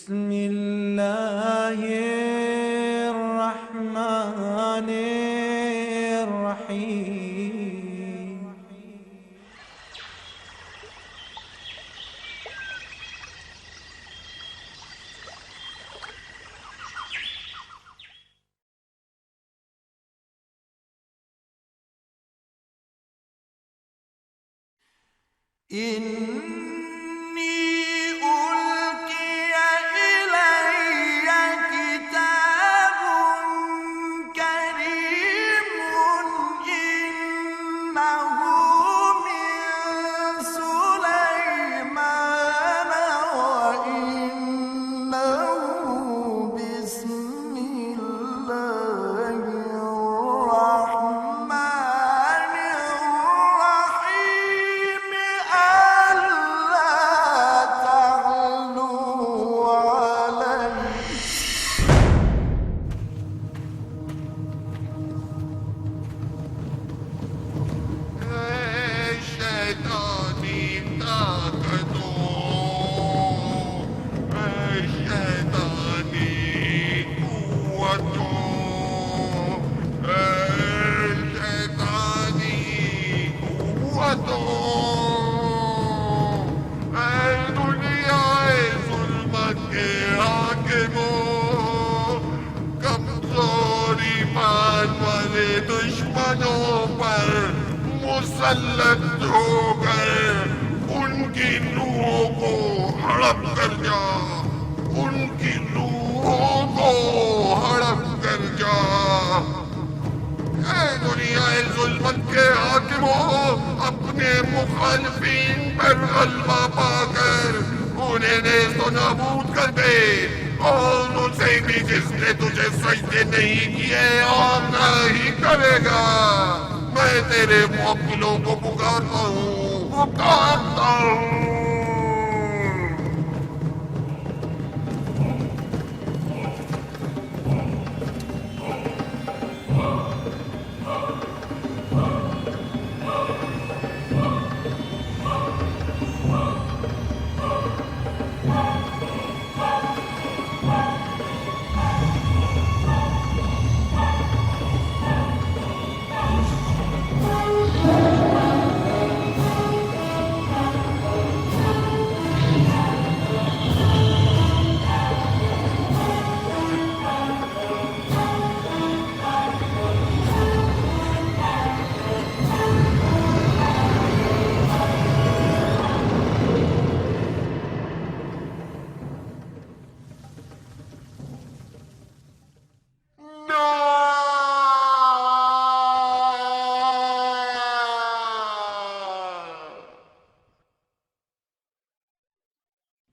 बिस्मिल्लाहिर्रहमानिर्रहीम। إني ألقي إلي كتاب كريم إنه من سليمان وإنه بسم الله الرحمن الرحيم ألا تعلوا علي الشيطاني طاقته الشيطاني قوته الشيطاني قوته الدنيا ظلمت के हाकिमों कमजोरी मान वाले दुश्मनों पर मुसल्लत हो गए उनकी रूहों को हड़प कर जा उनकी रूहों को हड़प कर जा दुनिया जुल्मत के हाकिमों अपने मुखालिफिन पर गलबा पाकर उन्हें नेस्तो नाबूद कर दे और उनसे भी जिसने तुझे सजदे नहीं किए और न ही करेगा मैं तेरे मुवक्किलों को पुकारता हूँ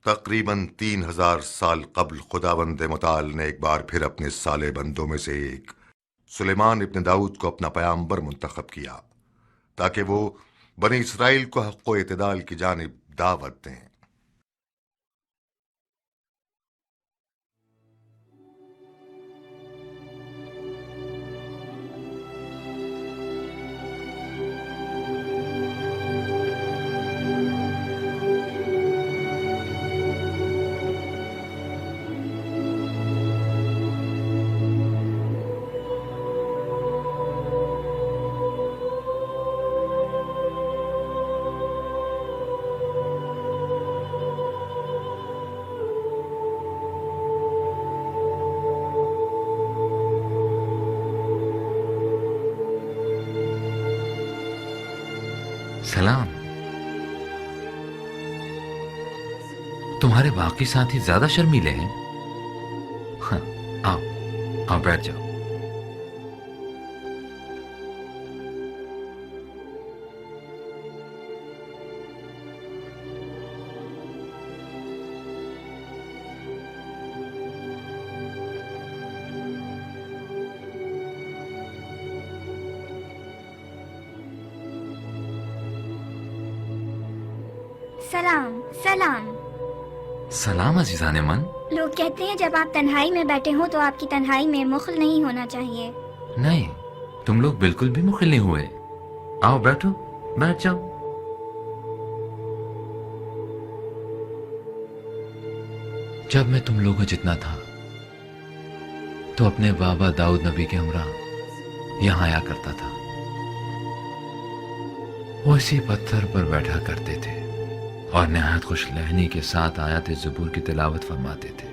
तकरीबन 3000 साल कबल खुदावंद मुताल ने एक बार फिर अपने साले बंदों में से एक सुलेमान इब्न दाऊद को अपना पैगंबर मुंतखब किया ताकि वो बनी इसराइल को हक़ व इत्दाल की जानिब दावत दें। सलाम। तुम्हारे बाकी साथी ज्यादा शर्मीले हैं। हाँ, आओ आओ बैठ जाओ। सलाम सलाम। सलाम अजीजान मन। लोग कहते हैं जब आप तन्हाई में बैठे हो तो आपकी तन्हाई में मुखल नहीं होना चाहिए। नहीं, तुम लोग बिल्कुल भी मुखिल नहीं हुए। आओ बैठो, बैठ जाओ। जब मैं तुम लोगों जितना था तो अपने बाबा दाऊद नबी के हमरा यहां आया करता था। वो इसी पत्थर पर बैठा करते थे और नहायत खुश लहनी के साथ आयत ज़बूर की तिलावत फरमाते थे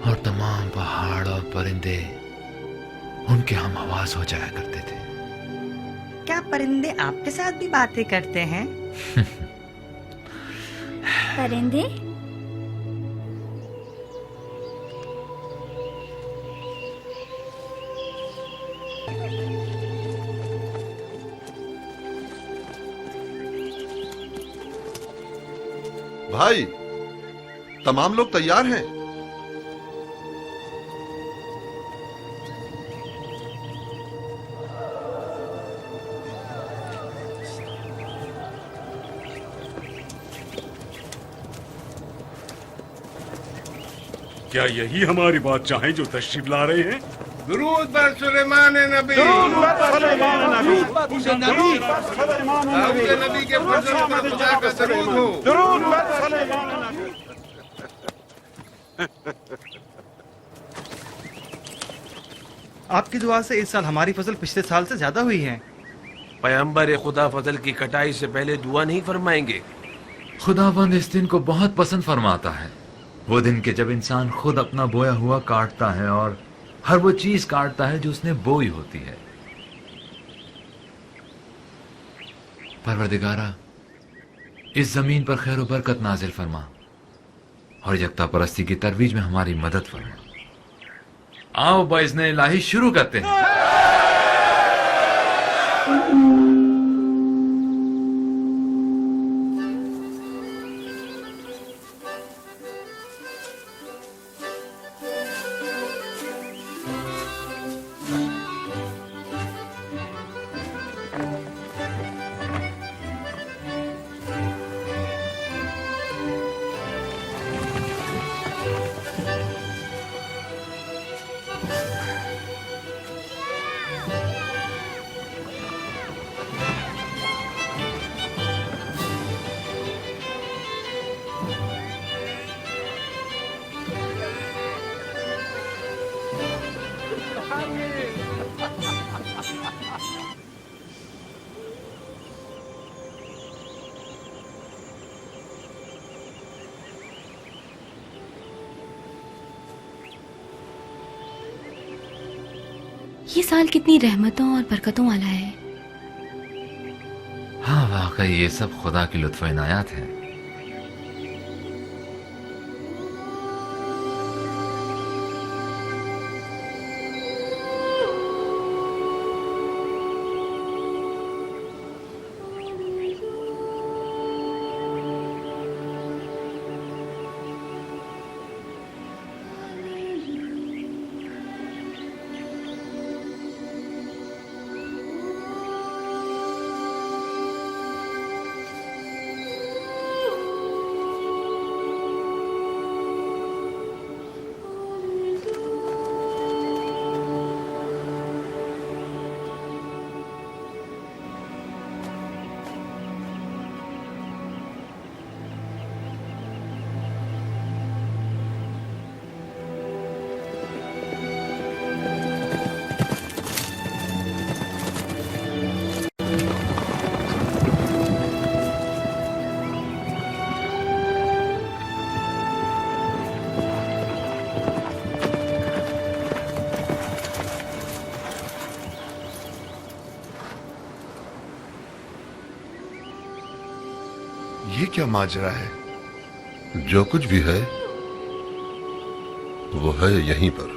और तमाम पहाड़ और परिंदे उनके हम आवाज हो जाया करते थे। क्या परिंदे आपके साथ भी बातें करते हैं? परिंदे? भाई, तमाम लोग तैयार हैं। क्या यही हमारी बात चाहें जो तशरीफ ला रहे हैं? दुरूद बर सुलेमान नबी, दाऊद नबी के फजल पर खुदा का दरूद हो। आपकी दुआ से इस साल हमारी फसल पिछले साल से ज्यादा हुई है। पैगंबर खुदा फसल की कटाई से पहले दुआ नहीं फरमाएंगे। खुदाबंद इस दिन को बहुत पसंद फरमाता है, वो दिन के जब इंसान खुद अपना बोया हुआ काटता है और हर वो चीज काटता है जो उसने बोई होती है। परवरदिगारा, इस जमीन पर खैर व बरकत नाजिल फरमा और यकता परस्ती की तरवीज में हमारी मदद फरमा। आओ बाइज़्ने इलाही शुरू करते हैं। ये साल कितनी रहमतों और बरकतों वाला है। हाँ, वाकई ये सब खुदा की लुत्फ इनायत है। ये क्या माजरा है? जो कुछ भी है वो है यहीं पर।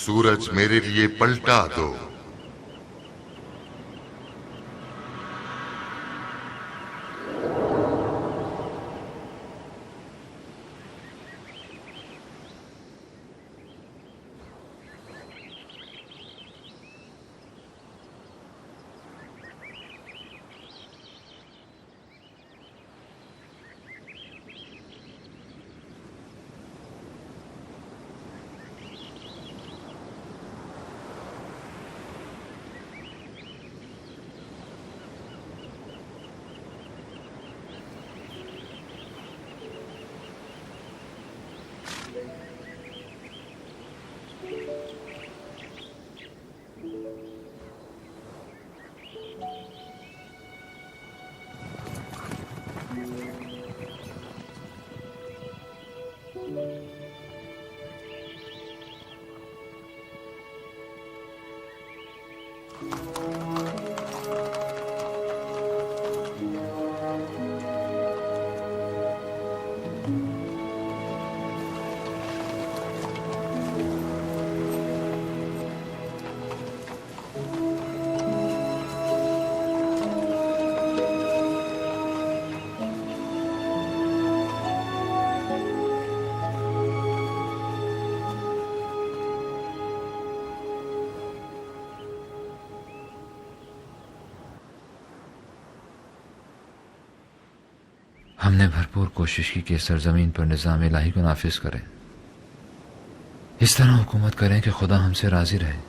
सूरज मेरे लिए पलटा दो। हमने भरपूर कोशिश की कि सरजमीन पर निज़ाम इलाही को नाफिज करें, इस तरह हुकूमत करें कि खुदा हमसे राजी रहे।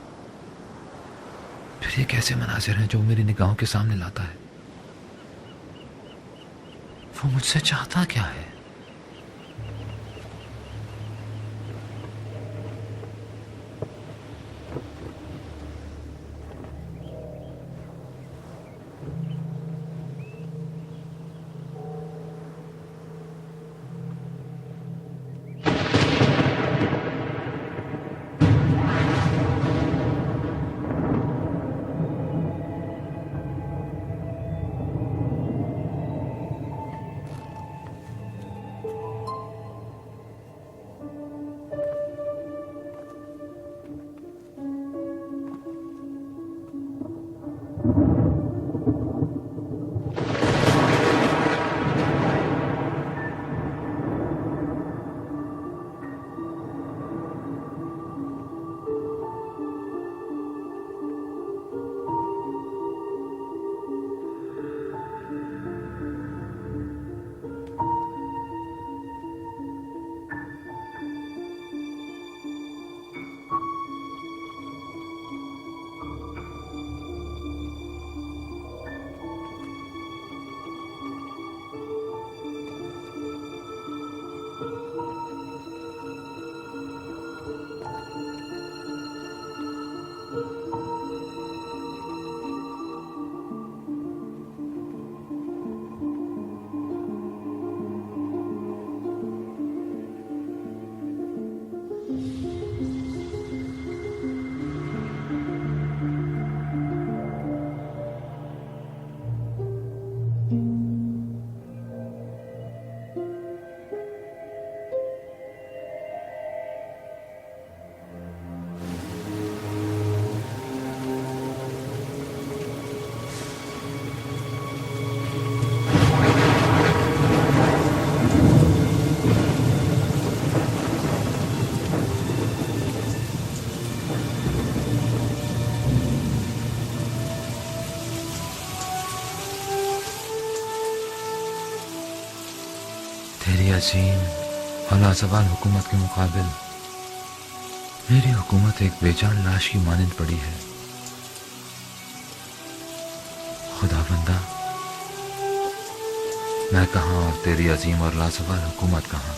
फिर ये कैसे मनाजिर हैं जो मेरी निगाहों के सामने लाता है? वो मुझसे चाहता क्या है? तेरी अजीम और लाजवाल हुकूमत के मुकाबिल मेरी हुकूमत एक बेजान लाश की मानंद पड़ी है। खुदा बंदा, मैं कहाँ और तेरी अजीम और लाजवाल हुकूमत कहाँ?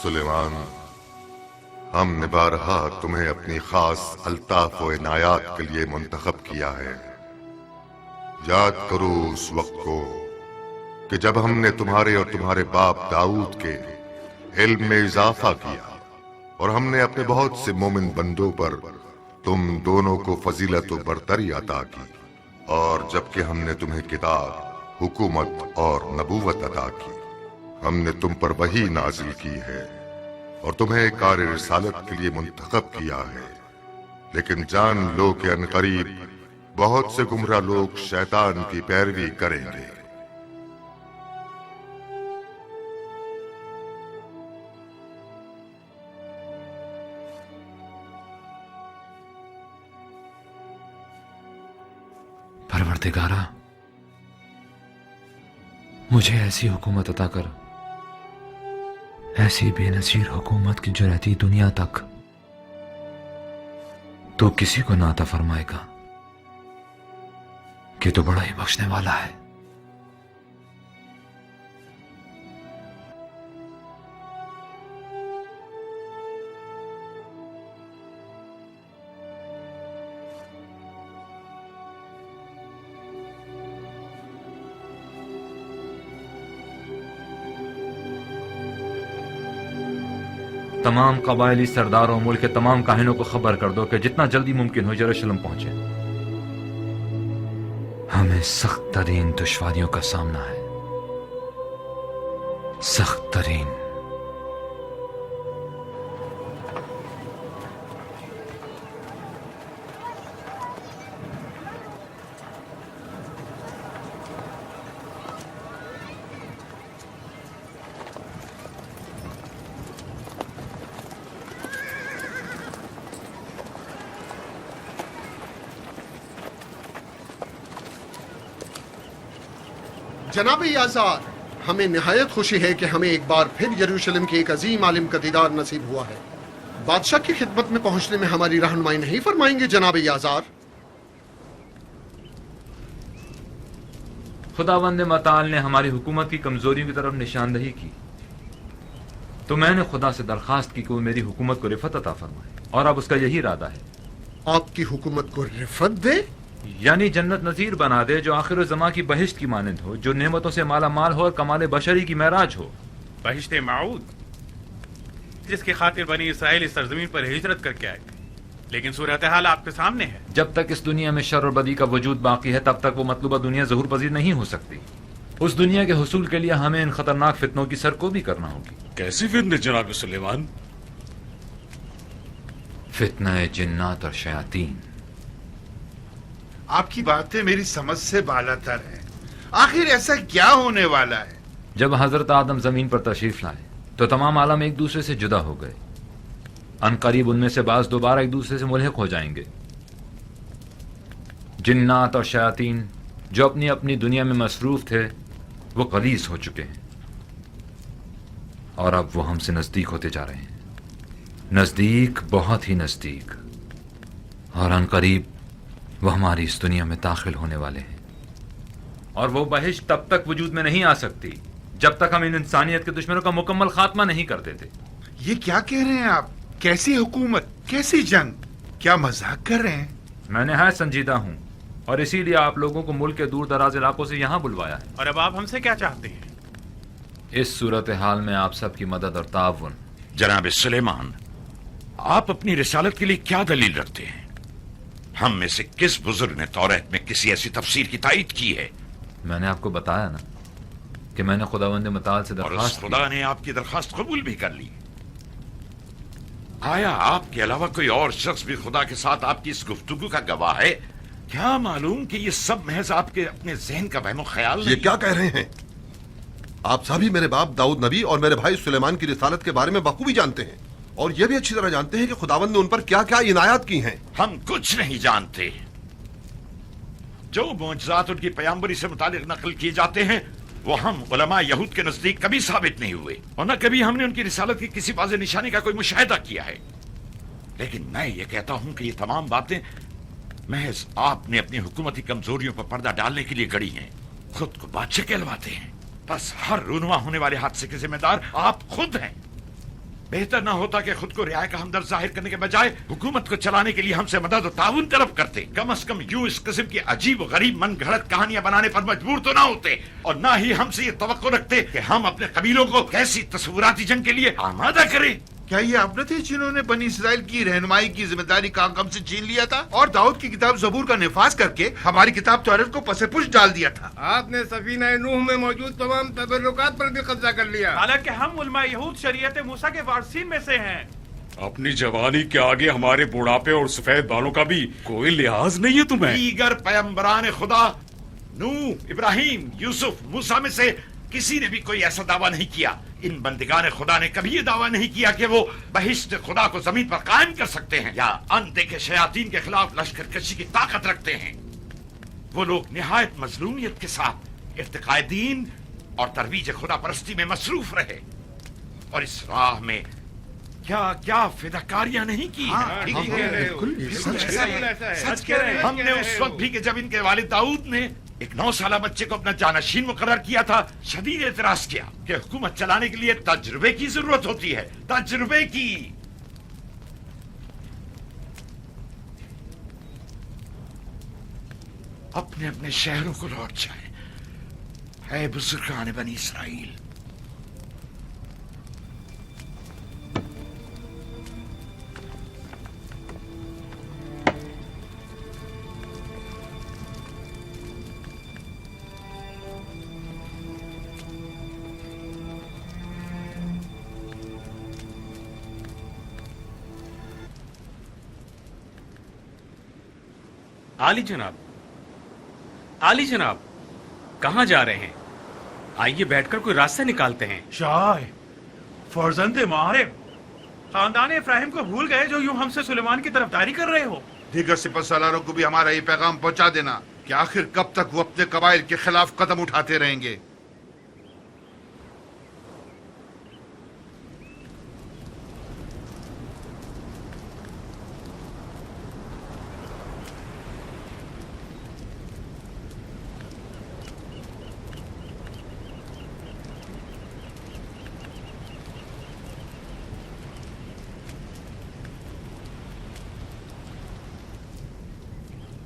सुलेमान, हमने बारहा तुम्हें अपनी खास अल्ताफ व इनायात के लिए मुंतखब किया है। याद करो उस वक्त को कि जब हमने तुम्हारे और तुम्हारे बाप दाऊद के इल्म में इजाफा किया और हमने अपने बहुत से मोमिन बंदों पर तुम दोनों को फजीलत व बरतरी अता की, और जबकि हमने तुम्हें किताब, हुकूमत और नबूवत अता की, हमने तुम पर वही नाजिल की है और तुम्हें कार रिसालत के लिए मुंतखब किया है। लेकिन जान लो कि अनकरीब बहुत से गुमराह लोग शैतान की पैरवी करेंगे। परवरदिगारा, मुझे ऐसी हुकूमत अता कर, ऐसी बेनजीर हुकूमत की जो रहती दुनिया तक तो किसी को ना अता फरमाएगा कि तो बड़ा ही बख्शने वाला है। तमाम कबायली सरदारों मुल्क के तमाम काहिनों को खबर कर दो कि जितना जल्दी मुमकिन हो यरूशलेम पहुंचे। हमें सख्त तरीन दुश्वारियों का सामना है, सख्त तरीन। जनाब याज़ार, हमें निहायत खुशी है कि हमें एक बार फिर यरूशलेम के एक अजीम आलिम का दीदार नसीब हुआ है। बादशाह की खिदमत में पहुंचने में हमारी रहनुमाई नहीं फरमाएंगे जनाब याज़ार? खुदावंद मताल ने हमारी हुकूमत की कमजोरियों की तरफ निशानदही की, तो मैंने खुदा से दरखास्त की कि वो मेरी हुकूमत को रिफत अता फरमाए, और अब उसका यही इरादा है। आपकी हुकूमत को रिफत दे? यानी जन्नत नजीर बना दे जो आखिर ज़मा की बहिश्त की मानंद हो, जो नेमतों से माला माल हो और कमाल बशरी की महराज हो। बहिश्त माऊद, जिसकी खातिर बनी इसराइल इस सरजमीन पर हिजरत करके आए, लेकिन सूरत हाल आपके सामने है। जब तक इस दुनिया में शर और बदी का वजूद बाकी है, तब तक वो मतलूबा दुनिया ज़हूर पजीर नहीं हो सकती। उस दुनिया के हुसूल के लिए हमें इन खतरनाक फितनों की सरकोबी करना होगी। कैसी फितने जनाब सुलेमान? फितना जिन्नात और शयातीन। आपकी बातें मेरी समझ से बालातर है। आखिर ऐसा क्या होने वाला है? जब हजरत आदम जमीन पर तशरीफ लाए तो तमाम आलम एक दूसरे से जुदा हो गए। अनकरीब उनमें से बाज दोबारा एक दूसरे से मुल्हिक हो जाएंगे। जिन्नात और शयातीन जो अपनी अपनी दुनिया में मसरूफ थे, वो गलीस हो चुके हैं और अब वो हमसे नजदीक होते जा रहे हैं, नजदीक, बहुत ही नजदीक। और अनकरीब वो हमारी इस दुनिया में दाखिल होने वाले हैं। और वो बहिश्त तब तक वजूद में नहीं आ सकती जब तक हम इन इंसानियत के दुश्मनों का मुकम्मल खात्मा नहीं कर देते। ये क्या कह रहे हैं आप? कैसी हुकूमत, कैसी जंग? क्या मजाक कर रहे हैं? मैं निहायत संजीदा हूँ और इसीलिए आप लोगों को मुल्क के दूर दराज इलाकों से यहाँ बुलवाया है। और अब आप हमसे क्या चाहते हैं? इस सूरत हाल में आप सबकी मदद और ताउन। जनाब सुलेमान, आप अपनी रिसालत के लिए क्या दलील रखते हैं? हम में से किस बुजुर्ग ने तौरात में किसी ऐसी तफसीर की तायीद की है? मैंने आपको बताया ना कि मैंने खुदावंद मताल से दरखास्त की। खुदा ने आपकी दरखास्त कबूल भी कर ली। आया आपके अलावा कोई और शख्स भी खुदा के साथ आपकी इस गुफ्तगू का गवाह है? क्या मालूम कि ये सब महज आपके अपने जहन का वहमो ख्याल नहीं? ये क्या कह रहे हैं? आप सभी मेरे बाप दाऊद नबी और मेरे भाई सुलेमान की रिसालत के बारे में बखूबी जानते हैं और यह भी अच्छी तरह जानते हैं कि खुदावंद ने उन पर क्या क्या इनायत की हैं। हम कुछ नहीं जानते। जो मोजज़ात उनकी पैगंबरी से मुतालिक नकल किए जाते हैं वो हम उलमा यहूद के नजदीक कभी साबित नहीं हुए और न कभी हमने उनकी रिसालत की किसी वाज़ेह निशानी का कोई मुशाहिदा किया है। लेकिन मैं ये कहता हूं कि ये तमाम बातें महज आपने अपनी हुकूमती कमजोरियों पर पर्दा डालने के लिए गढ़ी हैं। खुद को बादशाह कहलवाते हैं। बस हर रूनुमा होने वाले हादसे के जिम्मेदार आप खुद हैं। बेहतर ना होता कि खुद को रियाय का हमदर्द जाहिर करने के बजाय हुकूमत को चलाने के लिए हमसे मदद और ताउन तलब करते। कम से कम यूं इस किस्म की अजीब और गरीब मन घड़त कहानियां बनाने पर मजबूर तो ना होते, और ना ही हमसे ये तवक्को रखते कि हम अपने कबीलों को कैसी तस्वुराती जंग के लिए आमादा करें। क्या ये आप न थे जिन्होंने बनी इसराइल की रहनुमाई की जिम्मेदारी काम से छीन लिया था और दाऊद की किताब जबूर का निफाज करके हमारी किताब तौरात को पसेपुश डाल दिया था? आपने सफीना नूह में मौजूद तमाम तबर्रुकात पर भी कब्जा कर लिया। हालांकि हम उलमा यहूद शरीयत मूसा के वारसीन में से हैं। अपनी जवानी के आगे हमारे बुढ़ापे और सफेद बालों का भी कोई लिहाज नहीं है तुम्हें। दीगर पैगंबरान खुदा नूह, इब्राहिम, यूसुफ, मूसा में से किसी ने भी कोई ऐसा दावा नहीं किया। इन बंदिगान खुदा ने कभी ये दावा नहीं किया कि वो बहिश्त खुदा को जमीन पर कायम कर सकते हैं या अनदेखे शयातीन के खिलाफ लश्कर कशी की ताकत रखते हैं। वो लोग निहायत मजलूमियत के साथ इर्तिकाए दीन और तरवीज खुदा परस्ती में मसरूफ रहे, और इस राह में क्या क्या फिदाकारियां नहीं की। सच कह रहे हैं। हमने उस वक्त भी कि जब इनके वालिद दाऊद ने एक 9 साला बच्चे को अपना जानशीन मुकर्रर किया था, शदीद एतराज किया कि हुकूमत चलाने के लिए तजुर्बे की जरूरत होती है, तजुर्बे की। अपने अपने शहरों को लौट जाए, है बुजुर्गान बनी इसराइल। आली जनाब, आली जनाब, कहाँ जा रहे हैं? आइए बैठकर कोई रास्ता निकालते हैं। शाह फर्जंदे मारिब, खानदान इब्राहिम को भूल गए जो यूं हमसे सुलेमान की तरफदारी कर रहे हो। दीगर सिपहसालारों को भी हमारा ये पैगाम पहुंचा देना कि आखिर कब तक वो अपने कबाइल के खिलाफ कदम उठाते रहेंगे।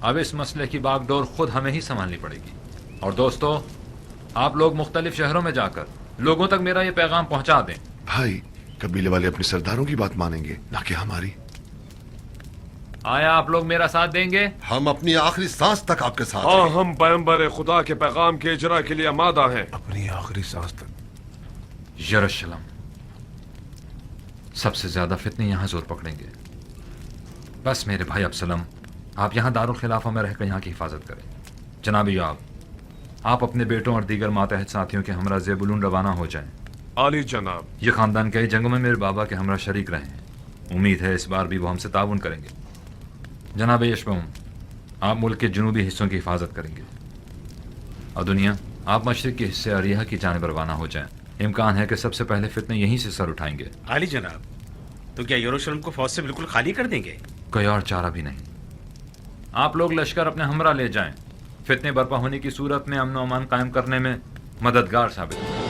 अब इस मसले की बागडोर खुद हमें ही संभालनी पड़ेगी। और दोस्तों, आप लोग मुख्तलिफ शहरों में जाकर लोगों तक मेरा ये पैगाम पहुंचा दें। भाई, कबीले वाले अपने सरदारों की बात मानेंगे, ना कि हमारी। आया आप लोग मेरा साथ देंगे? हम अपनी आखिरी सांस तक आपके साथ हाँ, हम पैगंबर खुदा के पैगाम के इजरा के लिए आमादा हैं। अपनी आखिरी सांस तक। यरूशलेम, सबसे ज्यादा फितने यहाँ जोर पकड़ेंगे। बस मेरे भाई अब्सलम, आप यहाँ दारुल खिलाफा में रहकर यहाँ की हिफाजत करें। जनाब योआब, आप अपने बेटों और दीगर मातहत साथियों के हमरा ज़ेबुलून रवाना हो जाएं। आली जनाब। ये खानदान कई जंगों में मेरे बाबा के हमरा शरीक रहे हैं। उम्मीद है इस बार भी वो हमसे ताउन करेंगे। जनाब यशबम, आप मुल्क के जनूबी हिस्सों की हिफाजत करेंगे। और दुनिया, आप मशरिक के हिस्से अरिया की जानिब रवाना हो जाएं। इम्कान है कि सबसे पहले फितने यहीं से सर उठाएंगे। आली जनाब, तो क्या यरूशलेम को फौज से बिल्कुल खाली कर देंगे? कोई और चारा भी नहीं। आप लोग लश्कर अपने हमरा ले जाएं। फितने बर्पा होने की सूरत में अमन अमान कायम करने में मददगार साबित हों।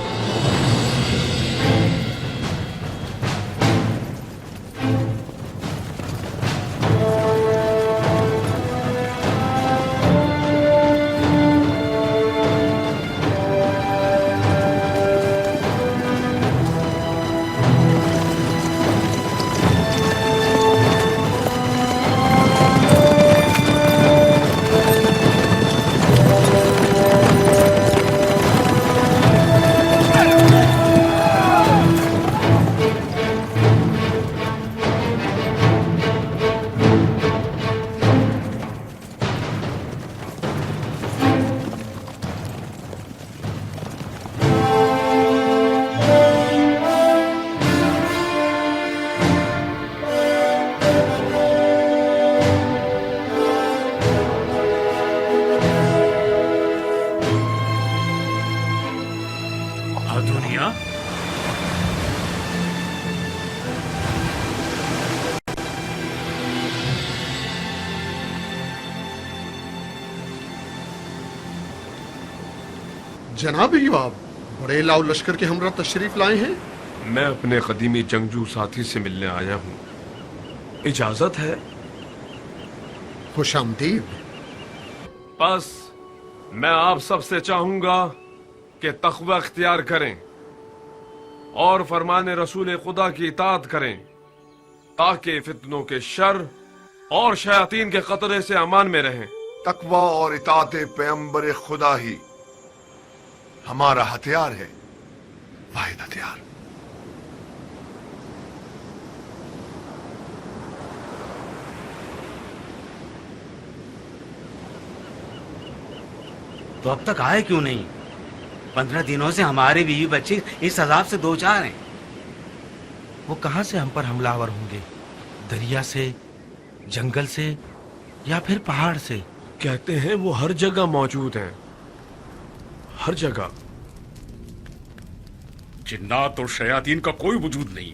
जनाब योआब, बड़े लाव लश्कर के हमरा तशरीफ लाए हैं। मैं अपने कदीमी जंगजू साथी से मिलने आया हूँ। इजाजत है? खुशामदीद। बस मैं आप सबसे चाहूंगा कि तक़वा इख्तियार करें और फरमाने रसूल खुदा की इताअत करें, ताकि फितनों के शर और शयातीन के खतरे से अमान में रहें। तकवा और इताअत पैगंबर खुदा ही हमारा हथियार है, वाहिद हथियार। तो अब तक आए क्यों नहीं? 15 दिनों से हमारे बीवी बच्चे इस अजाब से दो चार हैं। वो कहां से हम पर हमलावर होंगे? दरिया से, जंगल से या फिर पहाड़ से? कहते हैं वो हर जगह मौजूद हैं, हर जगह। जिन्नात और शयातीन का कोई वजूद नहीं,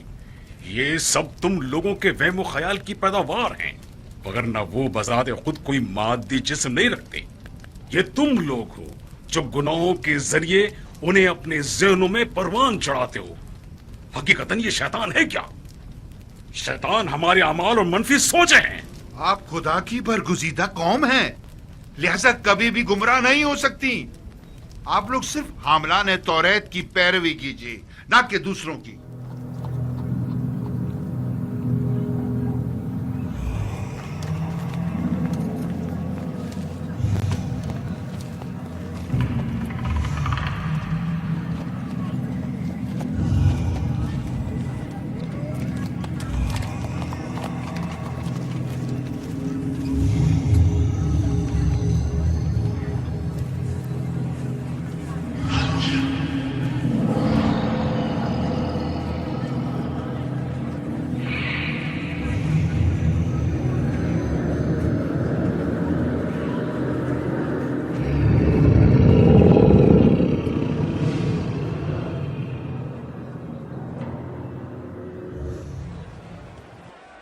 ये सब तुम लोगों के वहम ख्याल की पैदावार हैं, वगरना वो बजाते खुद कोई मादी जिस्म नहीं रखते। ये तुम लोग हो जो गुनाहों के जरिए उन्हें अपने ज़हनों में परवान चढ़ाते हो। हकीकतन ये शैतान है क्या? शैतान हमारे अमाल और मनफी सोचे हैं। आप खुदा की बरगुजीदा कौम हैं, लिहाजा कभी भी गुमराह नहीं हो सकती। आप लोग सिर्फ हामलान तौरेत की पैरवी कीजिए, ना कि दूसरों की।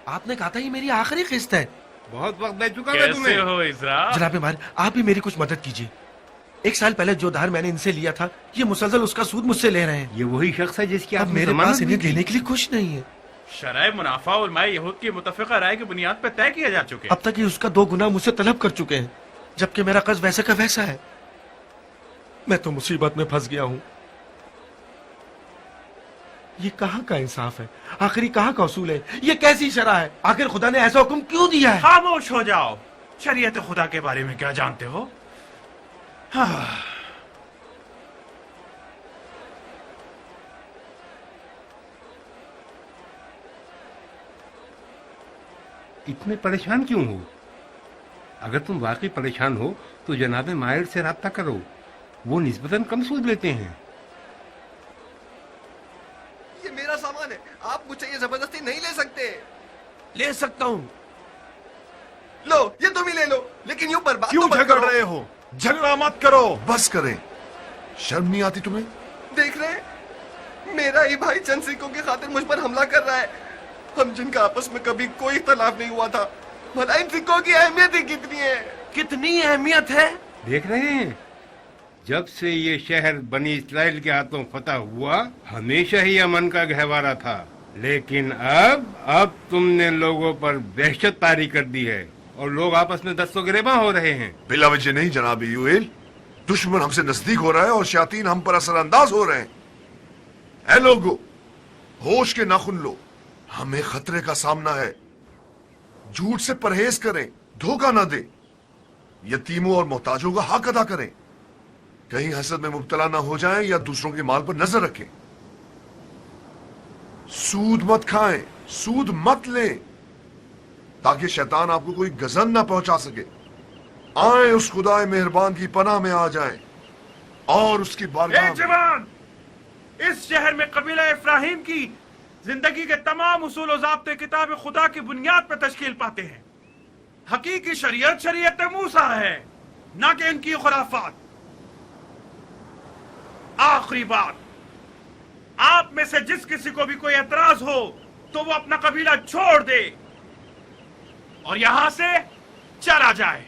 आपने कहा था ये मेरी आखिरी किस्त है। बहुत वक्त दे चुका मैं तुम्हें। कैसे हो इज़रा? जनाब मार, आप भी मेरी कुछ मदद कीजिए। 1 साल पहले जो धार मैंने इनसे लिया था, ये मुसलसल उसका सूद मुझसे ले रहे हैं। ये वही शख्स है जिसकी अब आपने मेरे जमानत पास दी इन्हें थी। देने के लिए कुछ नहीं है। शराय मुनाफा और मैं यहूद की मुतफ़िक़ा राय की बुनियाद पर तय किया जा चुके। अब तक ये उसका 2 गुना मुझसे तलब कर चुके हैं, जबकि मेरा कर्ज वैसे का वैसा है। मैं तो मुसीबत में फंस गया हूँ। ये कहाँ का इंसाफ है? आखिर कहाँ का उसूल है? ये कैसी शरअ है? आखिर खुदा ने ऐसा हुक्म क्यों दिया है? खामोश हो जाओ। शरीयत खुदा के बारे में क्या जानते हो? हाँ। इतने परेशान क्यों हो? अगर तुम वाकई परेशान हो तो जनाब मायर से राब्ता करो, वो निस्बतन कम सूद लेते हैं। ये मेरा सामान है, आप मुझसे ये जबरदस्ती नहीं ले सकते। ले सकता हूँ। लो, ये तुम ही ले लो, लेकिन यूं बर्बाद क्यों तो मत झगड़ करो। रहे हो? झगड़ा मत करो, बस करें। शर्म नहीं आती तुम्हें? देख रहे हैं? मेरा ही भाई चंद सिक्कों की खातिर मुझ पर हमला कर रहा है। हम जिनका आपस में कभी कोई इख्तलाफ नहीं हुआ था, भला इन सिक्कों की अहमियत ही कितनी है? कितनी अहमियत है? देख रहे हैं, जब से ये शहर बनी इस्राइल के हाथों फतह हुआ, हमेशा ही अमन का गहवारा था। लेकिन अब तुमने लोगों पर वहशत तारी कर दी है और लोग आपस में दस्तों गिरेबां हो रहे हैं। बिला वजह नहीं जनाब यूएल, दुश्मन हमसे नजदीक हो रहा है और शयातीन हम पर असरअंदाज हो रहे हैं। ऐ लोगो, होश के नाखुन लो, हमें खतरे का सामना है। झूठ से परहेज करें, धोखा ना दें, यतीमों और मोहताजों का हक अदा करें, कहीं हसद में मुब्तला ना हो जाएं या दूसरों के माल पर नजर रखें। सूद मत खाएं, सूद मत लें, ताकि शैतान आपको कोई गजन ना पहुंचा सके। आए उस खुदाए मेहरबान की पनाह में आ जाएं और उसकी बारगाह में। जवान, इस शहर में कबीला इब्राहिम की जिंदगी के तमाम उसूल और ज़ाब्ते किताब खुदा की बुनियाद पर तश्कील पाते हैं। हकीकी शरीयत शरीयत मूसा है, ना कि इनकी खुराफात। आखिरी बात, आप में से जिस किसी को भी कोई एतराज हो तो वो अपना कबीला छोड़ दे और यहां से चला जाए,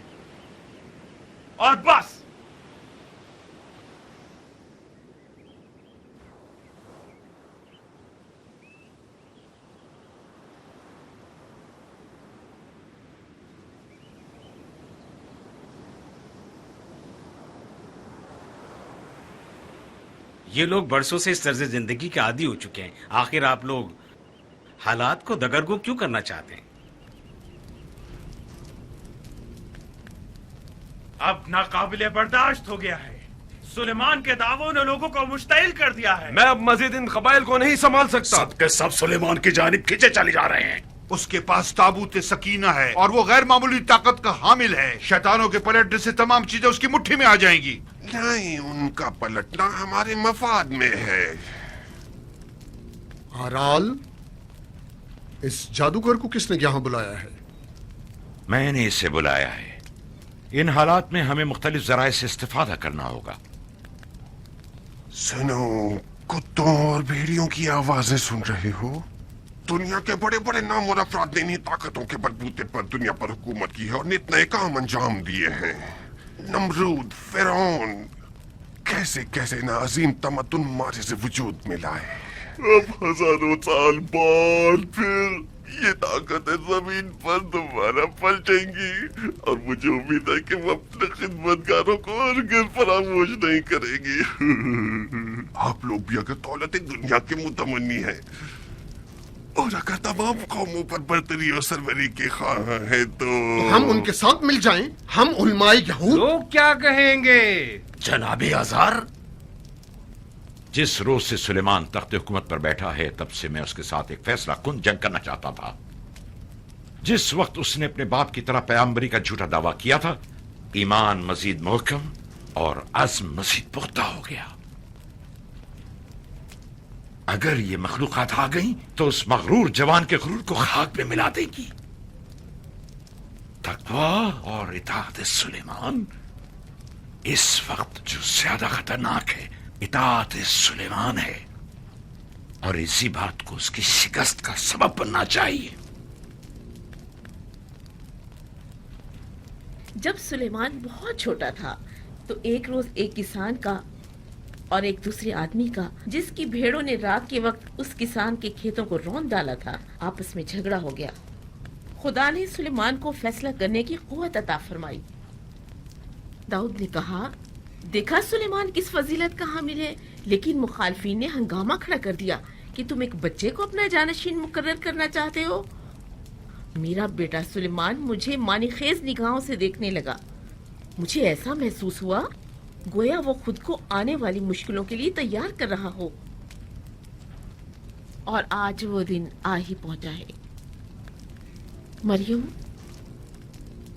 और बस। ये लोग बरसों से इस तर्ज जिंदगी के आदी हो चुके हैं। आखिर आप लोग हालात को दगरगो क्यों करना चाहते हैं? अब नाकाबिले बर्दाश्त हो गया है। सुलेमान के दावों ने लोगों को मुश्तइल कर दिया है। मैं अब मजीद इन कबाइल को नहीं संभाल सकता। सबके सब सुलेमान की जानिब खींचे चले जा रहे हैं। उसके पास ताबूत सकीना है और वो गैर मामूली ताकत का हामिल है। शैतानों के पलटने से तमाम चीजें उसकी मुट्ठी में आ जाएंगी। नहीं, उनका पलटना हमारे मफाद में है। आराल, इस जादूगर को किसने यहाँ बुलाया है? मैंने इसे बुलाया है। इन हालात में हमें मुख्तलिफ जराए से इस्तेफादा करना होगा। सुनो, कुत्तों और भेड़ियों की आवाजें सुन रहे हो? दुनिया के बड़े बड़े नाम और अफराद ने इन्हीं ताकतों के बलबूते पर दुनिया पर हुकूमत की है और नित नए काम अंजाम दिए हैं। नमरूद, फिरौन, कैसे कैसे ना अजीम तमद्दुन मारे से वजूद में लाए। अब हजारों साल बाद फिर ये ताकतें जमीन पर दोबारा पलटेंगी और मुझे उम्मीद है कि वो अपने खिदमतगारों को हरगिज़ फरामोश नहीं करेंगी। आप लोग भी अगर दौलत दुनिया के मुतमन्नी हैं और अगर तमाम कौमों पर बर्तरी और सरवरी के ख्वाह हैं तो हम उनके साथ मिल जाएं। हम उलमाए यहूद। लोग क्या कहेंगे? जनाबे आज़ार, जिस रोज से सुलेमान तख्त हुकूमत पर बैठा है तब से मैं उसके साथ एक फैसला कुन जंग करना चाहता था। जिस वक्त उसने अपने बाप की तरह पैगंबरी का झूठा दावा किया था, ईमान मजीद मुहकम और अज़्म मजीद पुख्ता हो गया। अगर ये मखलूकात आ गई तो उस मगरूर जवान के गुरूर को खाक में मिला देगी। तकवा और इताअत सुलेमान इस वक्त जो ज्यादा खतरनाक है, इताअत सुलेमान है और इसी बात को उसकी शिकस्त का सबब बनना चाहिए। जब सुलेमान बहुत छोटा था तो एक रोज एक किसान का और एक दूसरे आदमी का, जिसकी भेड़ों ने रात के वक्त उस किसान के खेतों को रौंद डाला था, आपस में झगड़ा हो गया। खुदा ने सुलेमान को फैसला करने की कुव्वत अता फरमाई। दाऊद ने कहा, देखा सुलेमान किस फजीलत का हामिल है, लेकिन मुखालफीन ने हंगामा खड़ा कर दिया कि तुम एक बच्चे को अपना जानशीन मुकर्रर करना चाहते हो। मेरा बेटा सुलेमान मुझे मानीखेज निगाहों से देखने लगा। मुझे ऐसा महसूस हुआ गोया वो खुद को आने वाली मुश्किलों के लिए तैयार कर रहा हो। और आज वो दिन आ ही पहुंचा है। मरियम,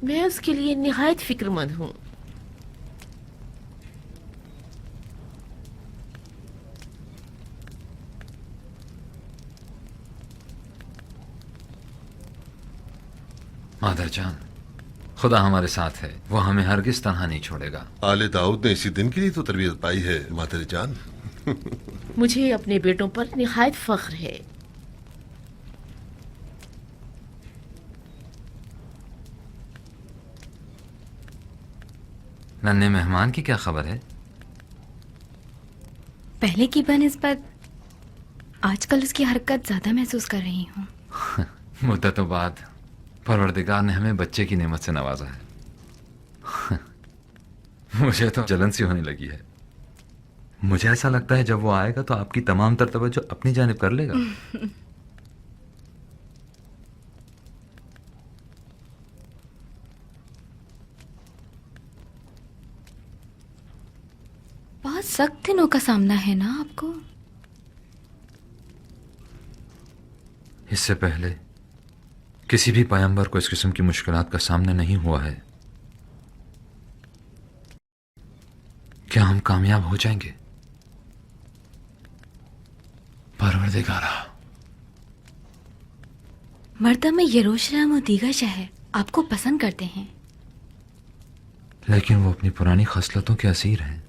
मैं उसके लिए निहायत फिक्रमंद हूँ। मादर जान, खुदा हमारे साथ है, वो हमें हरगिज तन्हा नहीं छोड़ेगा। आले दाऊद ने इसी दिन के लिए तो तरबियत पाई है मादर जान। मुझे अपने बेटों पर निहायत फख्र है। नन्हे मेहमान की क्या खबर है? पहले की बनिस्बत आजकल उसकी हरकत ज्यादा महसूस कर रही हूँ। मुद्दतों बाद परवरदिगार ने हमें बच्चे की नेमत से नवाजा है। मुझे तो जलन सी होने लगी है। मुझे ऐसा लगता है जब वो आएगा तो आपकी तमाम तर तवज्जो अपनी जानिब कर लेगा। बहुत सख्त दिनों का सामना है ना आपको? इससे पहले किसी भी पैगंबर को इस किस्म की मुश्किलात का सामना नहीं हुआ है। क्या हम कामयाब हो जाएंगे? परवरदिगारा, मर्दा में यरूशलेम और दीगर शहर आपको पसंद करते हैं, लेकिन वो अपनी पुरानी खसलतों के असीर हैं।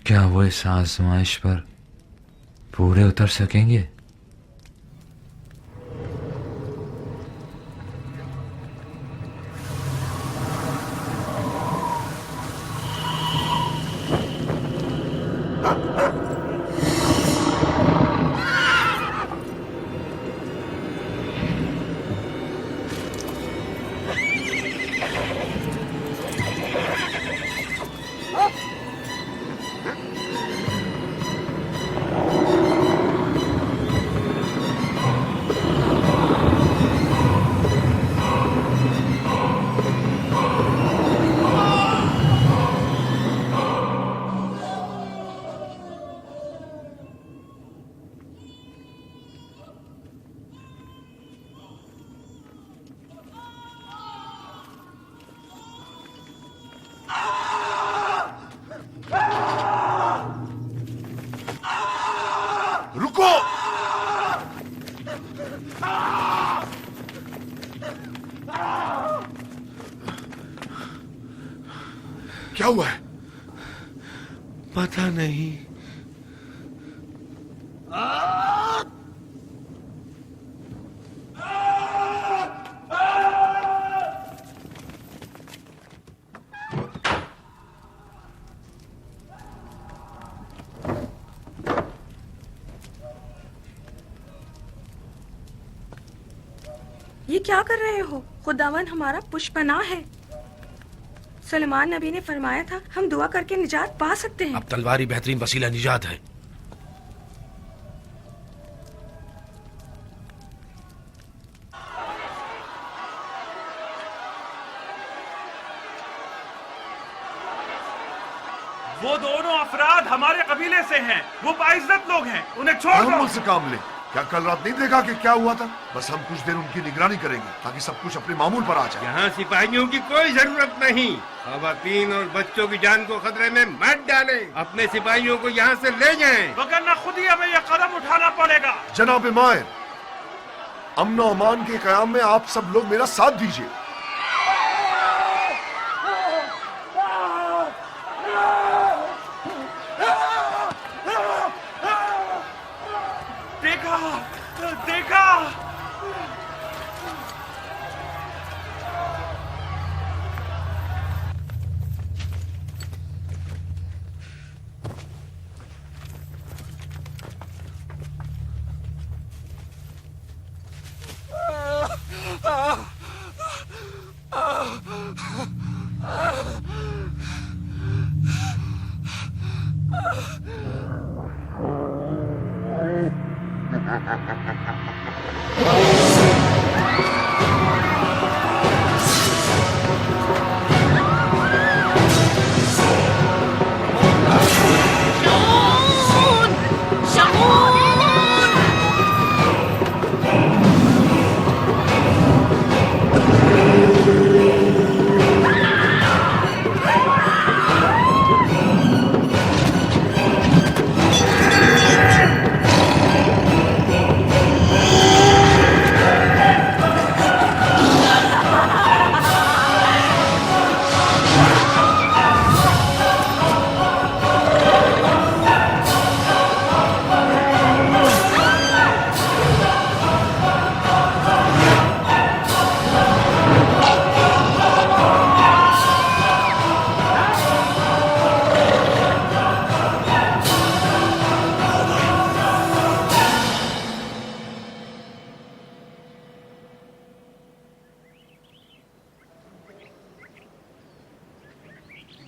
क्या वो इस आजमाइश पर पूरे उतर सकेंगे? रुको। क्या हुआ है? पता नहीं। ये क्या कर रहे हो? खुदावन हमारा पुष्पनाह है। सुलेमान नबी ने फरमाया था हम दुआ करके निजात पा सकते हैं। अब तलवार ही बेहतरीन वसीला निजात है। वो दोनों अफराद हमारे कबीले से हैं। वो बाइज्जत लोग हैं, उन्हें छोड़ दो। से काम ले। क्या कल रात नहीं देखा कि क्या हुआ था? बस हम कुछ देर उनकी निगरानी करेंगे ताकि सब कुछ अपने मामूल पर आ जाए। यहाँ सिपाहियों की कोई जरूरत नहीं। खवातीन और बच्चों की जान को खतरे में मत डालें। अपने सिपाहियों को यहाँ से ले जाएं। वरना खुद ही हमें यह कदम उठाना पड़ेगा। जनाब मायर, अमन और अमान के कयाम में आप सब लोग मेरा साथ दीजिए। देखा, देखा।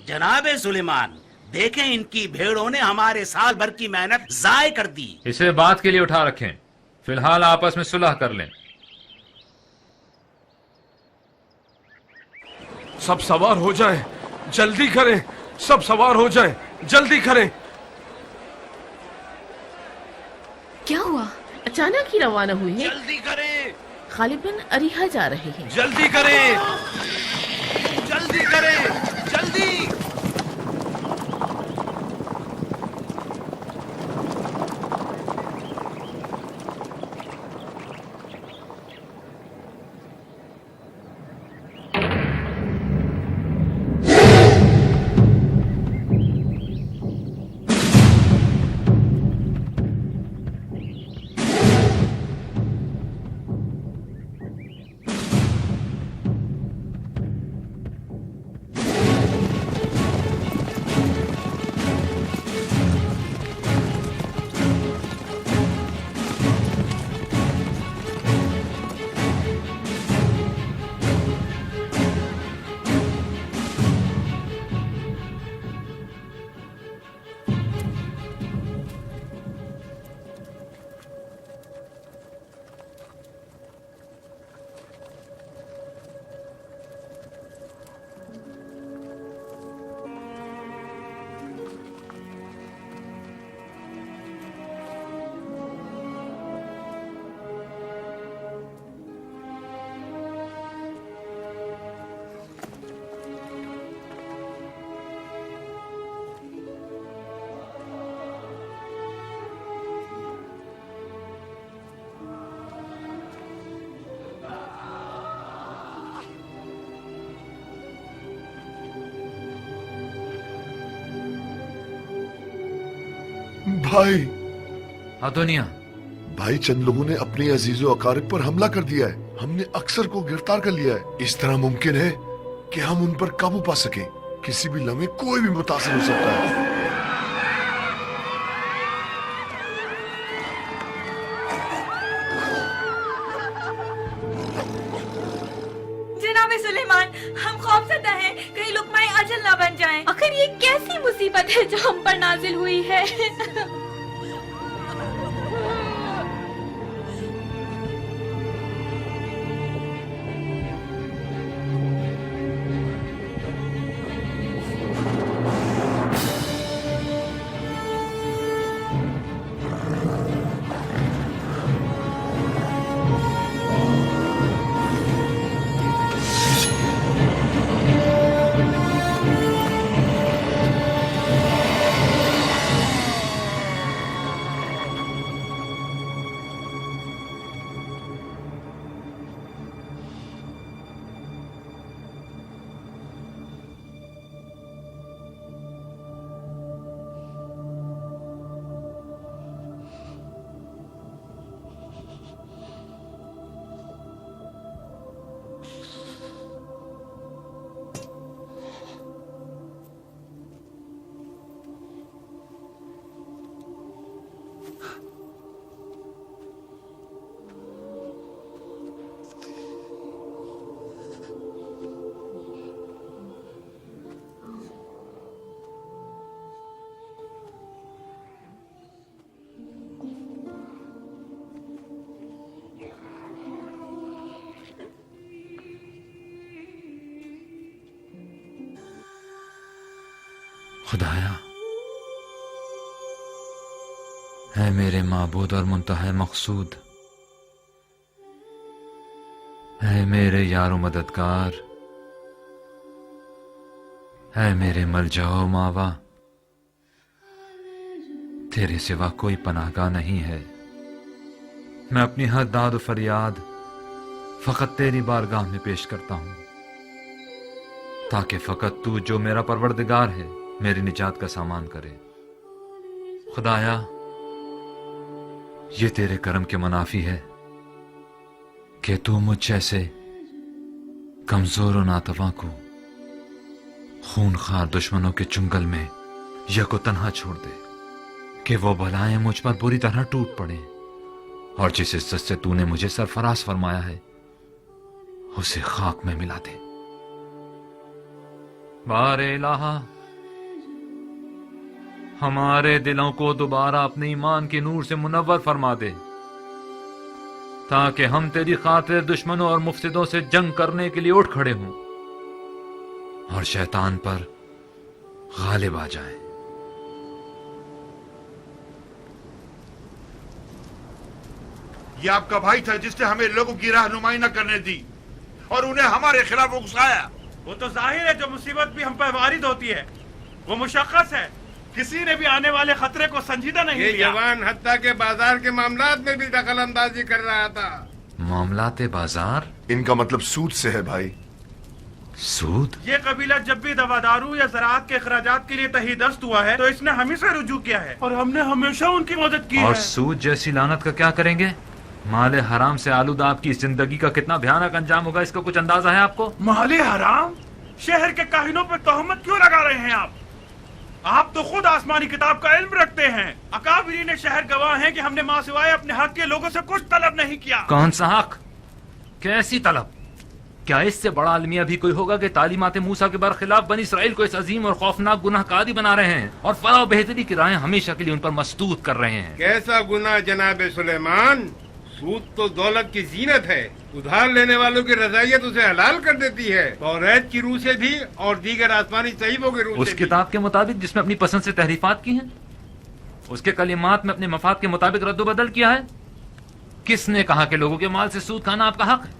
जनाबे सुलेमान, देखें इनकी भेड़ों ने हमारे साल भर की मेहनत जाय कर दी। इसे बात के लिए उठा रखें। फिलहाल आपस में सुलह कर लें। सब सवार हो जाएं, जल्दी करें। सब सवार हो जाएं, जल्दी करें। क्या हुआ? अचानक ही रवाना हुई है। जल्दी करें। खालिद बिन अरीहा जा रहे हैं। जल्दी करें, जल्दी करें, जल्दी। भाई अदोनिया, भाई चंद लोगों ने अपने अजीजों अकारिब पर हमला कर दिया है। हमने अक्सर को गिरफ्तार कर लिया है। इस तरह मुमकिन है कि हम उन पर काबू पा सके। किसी भी लम्हे कोई भी मुतासिर हो सकता है। जनाब सुलेमान, हम खौफजदा हैं, कहीं लुकमाए अजल ना बन जाएं। आखिर ये कैसी मुसीबत है जो हम पर नाजिल हुई है? खुदाया, है मेरे माबूद और मुंतहा मकसूद, है मेरे यारो मददगार, है मेरे मलजाओ मावा, तेरे सिवा कोई पनाहगाह नहीं है। मैं अपनी हर दाद और फरियाद फकत तेरी बारगाह में पेश करता हूं, ताकि फकत तू जो मेरा परवरदिगार है मेरी निजात का सामान करे। खुदाया, ये तेरे करम के मुनाफी है कि तू मुझ जैसे कमजोर और नातवा को खूनखार दुश्मनों के चुंगल में यको तन्हा छोड़ दे कि वो भलाएं मुझ पर बुरी तरह टूट पड़े, और जिस इज्जत से तूने मुझे सरफराज फरमाया है उसे खाक में मिला दे। बारे इलाहा, हमारे दिलों को दोबारा अपने ईमान के नूर से मुनव्वर फरमा दे, ताकि हम तेरी खातिर दुश्मनों और मुफ्सिदों से जंग करने के लिए उठ खड़े हों और शैतान पर गालिब आ जाएं। ये आपका भाई था जिसने हमें लोगों की रहनुमाई न करने दी और उन्हें हमारे खिलाफ उकसाया। वो तो जाहिर है जो मुसीबत भी हम पर वारिद होती है वो मुशक्कस है। किसी ने भी आने वाले खतरे को संजीदा नहीं लिया। ये जवान हत्ता के बाजार के मामलात में भी दखल अंदाजी कर रहा था। मामलाते बाजार? इनका मतलब सूद से है भाई। सूद? ये कबीला जब भी दवादारू या ज़राअत के अखराजात के लिए तहीदस्त हुआ है तो इसने हम ही से रुजू किया है और हमने हमेशा उनकी मदद की और है। सूद जैसी लानत का क्या करेंगे? माले हराम से आलूदा आपकी जिंदगी का कितना भयानक अंजाम होगा, इसका कुछ अंदाजा है आपको? माले हराम? शहर के काहिनों पर तोहमत क्यों लगा रहे हैं आप? आप तो खुद आसमानी किताब का इल्म रखते हैं। अकाबिरी ने शहर गवाह हैं कि हमने माँ सिवाय अपने हक के लोगों से कुछ तलब नहीं किया। कौन सा हक? कैसी तलब? क्या इससे बड़ा अलमिया भी कोई होगा कि तालीमात मूसा के बरखिलाफ बनी इसराइल को इस अजीम और खौफनाक गुनाह का आदी बना रहे हैं और फलाह बेहतरी की राहें हमेशा के लिए उन पर मसदूद कर रहे हैं? कैसा गुनाह जनाब सुलेमान? सूद तो दौलत की जीनत है। उधार लेने वालों की रजायत उसे हलाल कर देती है, तौरात की रूह से भी और दीगर आसमानी सहीफों के रूह से उस किताब के मुताबिक जिसमें अपनी पसंद से तहरीफात की हैं, उसके कलिमात में अपने मफाद के मुताबिक रद्दोबदल किया है। किसने कहा कि लोगों के माल से सूद खाना आपका हक है?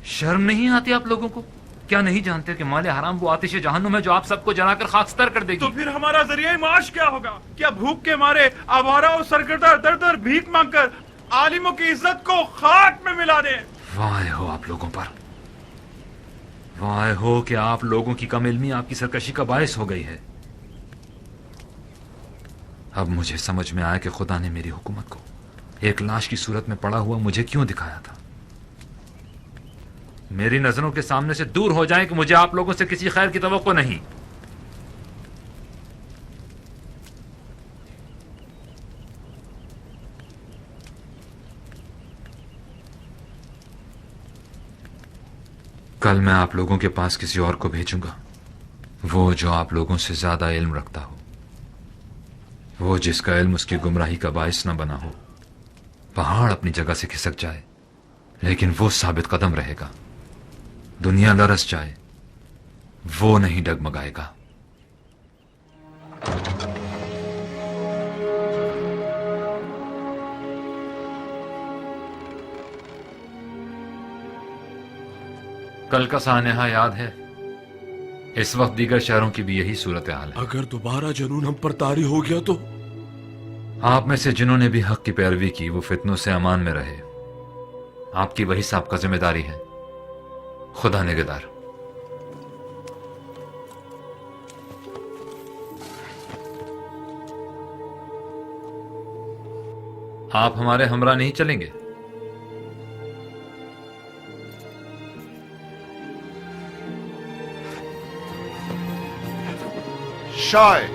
शर्म नहीं आती आप लोगों को? क्या नहीं जानते कि माले हराम वो आतिश जहन्नुम है जो आप सबको जलाकर खाकस्तर कर देगी? तो फिर हमारा जरिया माश क्या होगा? क्या भूख के मारे आवारा और सरगर्दा दर दर भीख मांगकर आलिमों की इज्जत को खाक में मिला दे? वाह हो आप लोगों पर, वाह हो कि आप लोगों की कम इल्मी आपकी सरकशी का बायस हो गई है। अब मुझे समझ में आया कि खुदा ने मेरी हुकूमत को एक लाश की सूरत में पड़ा हुआ मुझे क्यों दिखाया था। मेरी नजरों के सामने से दूर हो जाए कि मुझे आप लोगों से किसी खैर की तवक्को नहीं। कल मैं आप लोगों के पास किसी और को भेजूंगा, वो जो आप लोगों से ज्यादा इल्म रखता हो, वो जिसका इल्म उसकी गुमराही का बायस न बना हो। पहाड़ अपनी जगह से खिसक जाए लेकिन वो साबित कदम रहेगा। दुनिया लरस जाए वो नहीं डगमगाएगा। कल का सानेहा याद है? इस वक्त दीगर शहरों की भी यही सूरत हाल है। अगर दोबारा जुनून हम पर तारी हो गया तो? आप में से जिन्होंने भी हक की पैरवी की वो फितनों से अमान में रहे। आपकी वही साबका जिम्मेदारी है। खुदा निगहदार। आप हमारे हमरा नहीं चलेंगे? शाय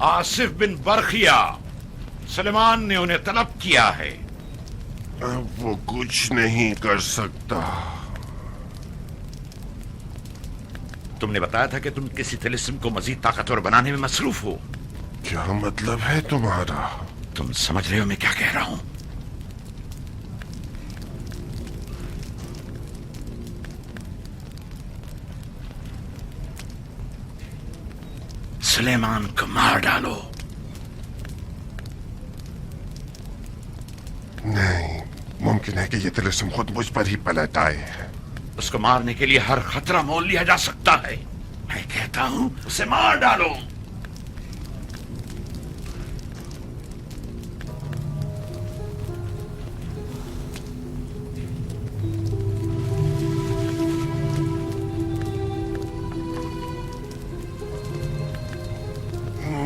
आसिफ बिन बरखिया, सुलेमान ने उन्हें तलब किया है। अब वो कुछ नहीं कर सकता। तुमने बताया था कि तुम किसी तिलिस्म को मजीद ताकतवर बनाने में मसरूफ हो। क्या मतलब है तुम्हारा? तुम समझ रहे हो मैं क्या कह रहा हूं? सुलेमान को मार डालो। नहीं, मुमकिन है कि ये तिलिस्म खुद मुझ पर ही पलट आए। उसको मारने के लिए हर खतरा मोल लिया जा सकता है। मैं कहता हूं उसे मार डालो।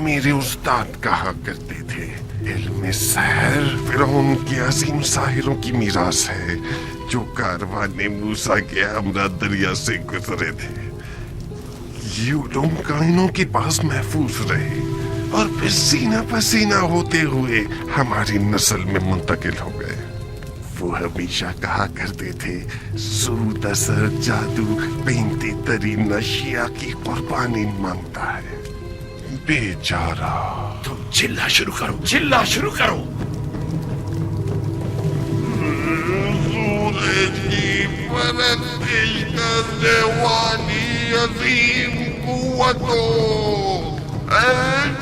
मेरे उस्ताद कहा करते थे, इल्म सहर फिरौन के अजीम साहिरों की मीरास है जो कारवाने मूसा के हमरा दरिया से गुजरे थे। ये उलूम कायनों के पास महफूज रहे और फिर सीना पसीना होते हुए हमारी नस्ल में मुंतकिल हो गए। वो हमेशा कहा करते थे, सूद असर जादू बेनती तरीन अशिया की कुर्बानी मांगता है। बेचारा। तुम चिल्ला शुरू करो, चिल्ला शुरू करो। सूरज की परस्तिश करने वाली अजीम कुव्वतों,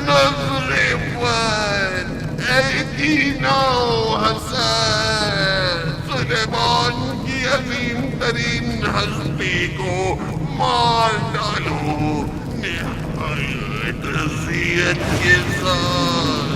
नज़रे पर दीना हसन, सुलेमान की अजीम तरीन हस्ती को मार डालो नसीहत के साथ।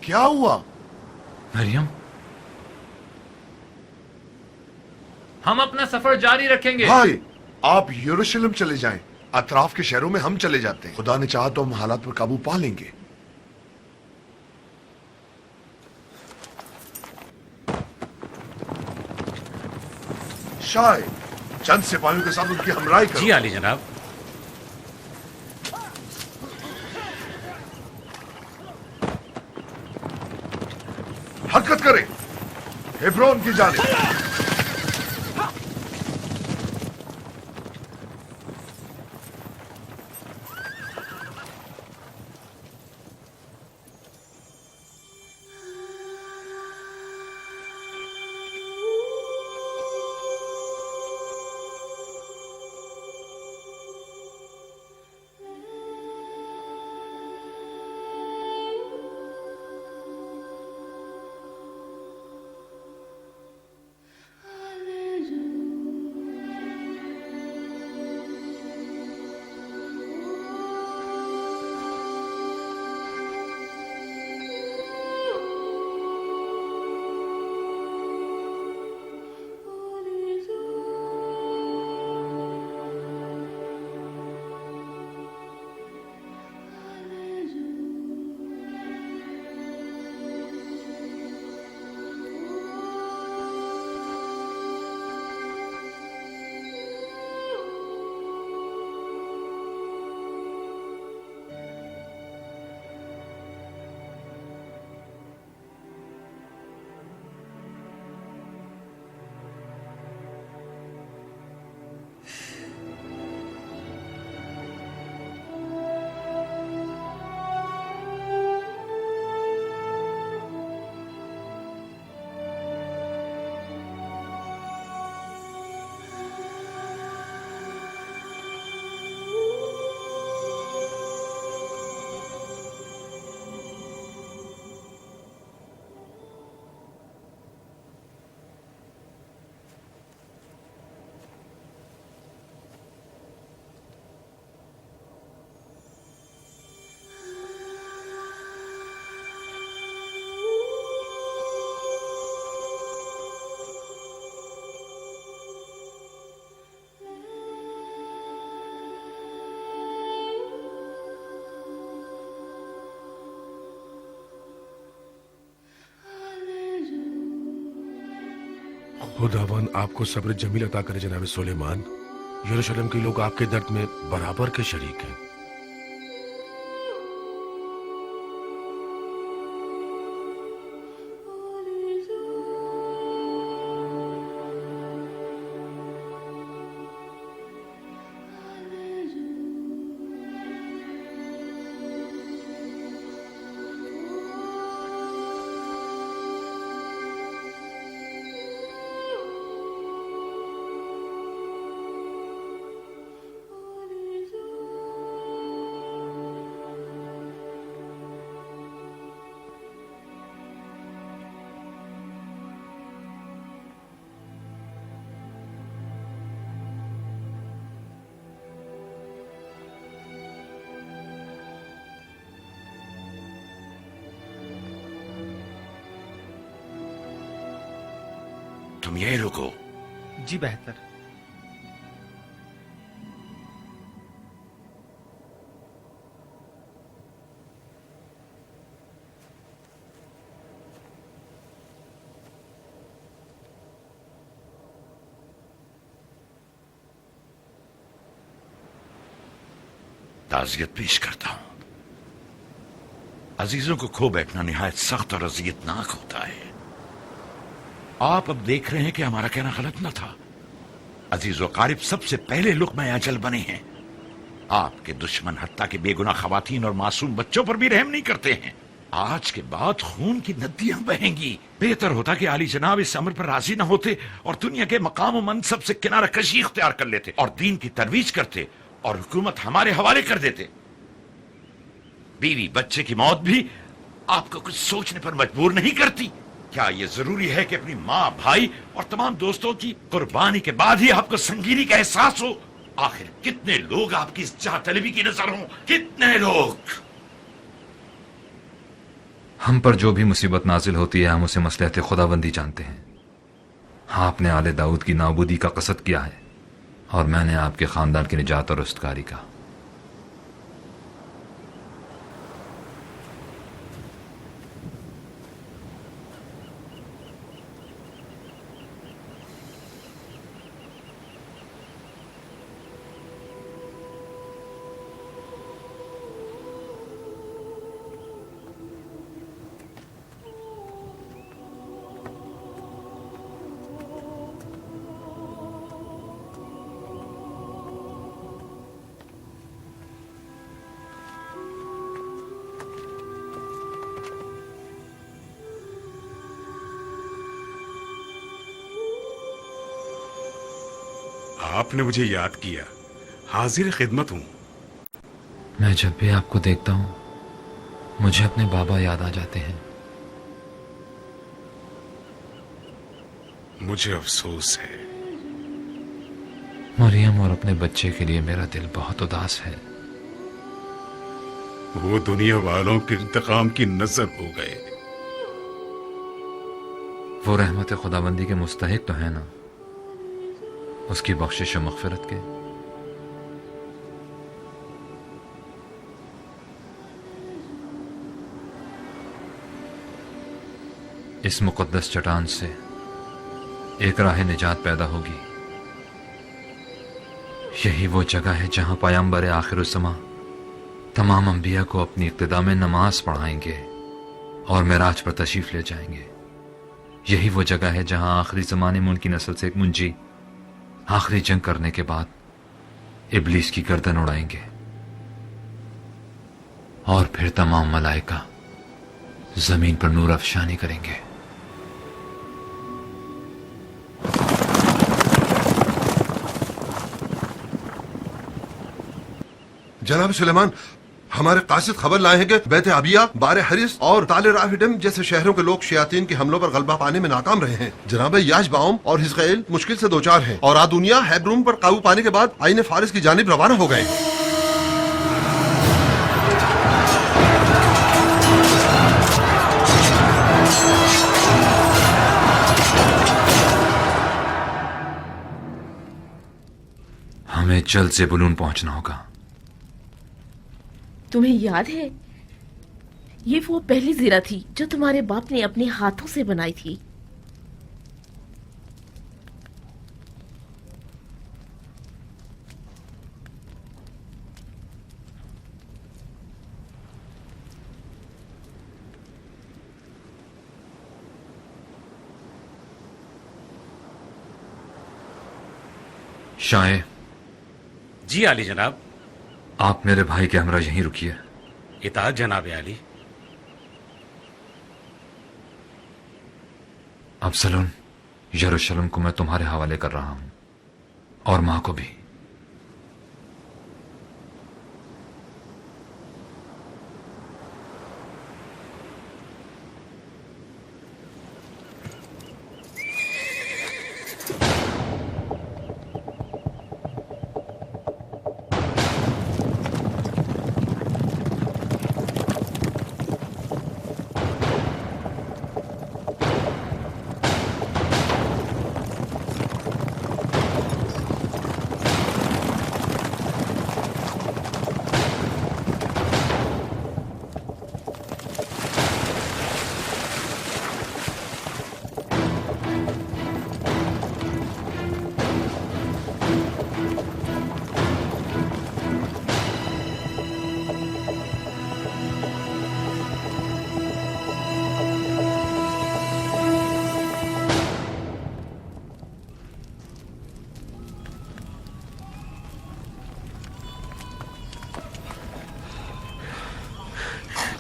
क्या हुआ? मरियम, हम अपना सफर जारी रखेंगे। भाई, आप यरूशलेम चले जाएं। अतराफ के शहरों में हम चले जाते हैं। खुदा ने चाहा तो हम हालात पर काबू पा लेंगे। शाह, चंद सिपाहियों के साथ उनकी हमराई करो। जी आली जनाब। हरकत करें हेब्रोन की जानिब। खुदावन आपको सब्र जमील अता करे जनाब सुलेमान। यरूशलेम के लोग आपके दर्द में बराबर के शरीक हैं। तुम यही रुको। जी बेहतर। ताज़ियत पेश करता हूं। अजीजों को खो बैठना निहायत सख्त और अजियतनाक होता है। आप अब देख रहे हैं कि हमारा कहना गलत न था। अजीज व कारिब सबसे पहले लुक़्मा अजल बने हैं। आपके दुश्मन हत्ता के बेगुनाह खवातीन और मासूम बच्चों पर भी रहम नहीं करते हैं। आज के बाद खून की नदियां बहेंगी। बेहतर होता कि आली जनाब इस अमर पर राजी न होते और दुनिया के मकाम व मनसब से किनारा कशी इख्तियार कर लेते और दीन की तरवीज करते और हुकूमत हमारे हवाले कर देते। बीवी बच्चे की मौत भी आपको कुछ सोचने पर मजबूर नहीं करती? क्या यह जरूरी है कि अपनी माँ, भाई और तमाम दोस्तों की कुर्बानी के बाद ही आपको संगीनी का एहसास हो? आखिर कितने लोग आपकी इस चाह तलबी की नजर हों? कितने लोग? हम पर जो भी मुसीबत नाजिल होती है हम उसे मसलहत खुदाबंदी जानते हैं। आपने आले दाऊद की नाबूदी का कसद किया है और मैंने आपके खानदान की निजात और रुस्तकारी का। आपने मुझे याद किया। हाजिर खिदमत हूँ। मैं जब भी आपको देखता हूँ मुझे अपने बाबा याद आ जाते हैं। मुझे अफसोस है। मरियम और अपने बच्चे के लिए मेरा दिल बहुत उदास है। वो दुनिया वालों के इंतकाम की नजर हो गए। वो रहमत खुदाबंदी के मुस्तहिक तो है ना, उसकी बख्शिश और मग़फ़िरत के। इस मुक़द्दस चट्टान से एक राह निजात पैदा होगी। यही वो जगह है जहां पैगंबर आखिरुज़्ज़मा तमाम अंबिया को अपनी इक्तिदा में नमाज पढ़ाएंगे और मेराज पर तशरीफ ले जाएंगे। यही वो जगह है जहां आखिरी ज़माने में उनकी नस्ल से एक मुंजी आखिरी जंग करने के बाद इब्लीस की गर्दन उड़ाएंगे और फिर तमाम मलाइका जमीन पर नूर अफशानी करेंगे। जनाब सुलेमान, हमारे कासिद खबर लाए हैं कि बैत अबिया, बारे हरिस और ताले राफिडम जैसे शहरों के लोग शयातीन के हमलों पर गलबा पाने में नाकाम रहे हैं। जनाब याशबाउम और हिजकैल मुश्किल से 2-4 हैं और आदुनिया हेब्रून पर काबू पाने के बाद आईने फारिस की जानिब रवाना हो गए। हमें जल्द से बुलून पहुंचना होगा। तुम्हें याद है, ये वो पहली ज़ीरा थी जो तुम्हारे बाप ने अपने हाथों से बनाई थी। शाये। जी आली जनाब। आप मेरे भाई के हमरा यहीं रुकिए। इताअत जनाब आली। अब्सलोन, यरूशलेम को मैं तुम्हारे हवाले कर रहा हूं और मां को भी।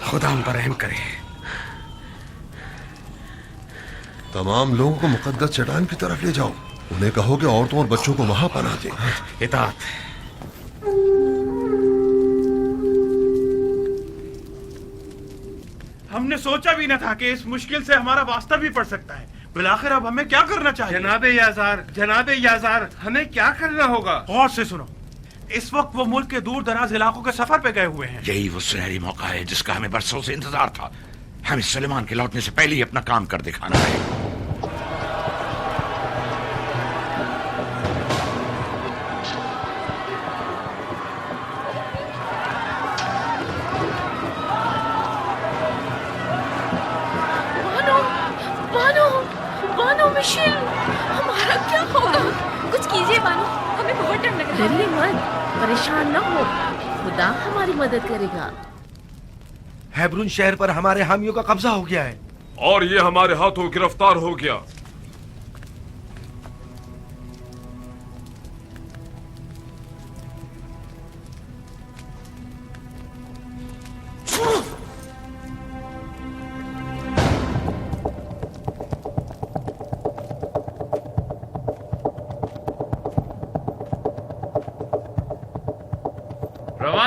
खुदा हम पर रहम करे। तमाम लोगों को मुकद्दस चट्टान की तरफ ले जाओ। उन्हें कहो कि औरतों और बच्चों को वहां पनाह दें। इताअत। हमने सोचा भी न था कि इस मुश्किल से हमारा वास्ता भी पड़ सकता है। बिलाखिर अब हमें क्या करना चाहिए? जनाबे याजार, हमें क्या करना होगा? गौर से सुनो। इस वक्त वो मुल्क के दूर दराज इलाकों के सफर पे गए हुए हैं। यही वो सुनहरी मौका है जिसका हमें बरसों से इंतजार था। हमें सुलेमान के लौटने से पहले ही अपना काम कर दिखाना है। बानो, बानो, बानो मिशेल, हमारा क्या होगा? कुछ कीजिए बानो, हमें बहुत डर लग रहा है। डरिए मत, परेशान न हो, खुदा हमारी मदद करेगा। हेब्रून शहर पर हमारे हामियों का कब्जा हो गया है और ये हमारे हाथों गिरफ्तार हो गया।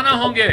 रवाना होंगे।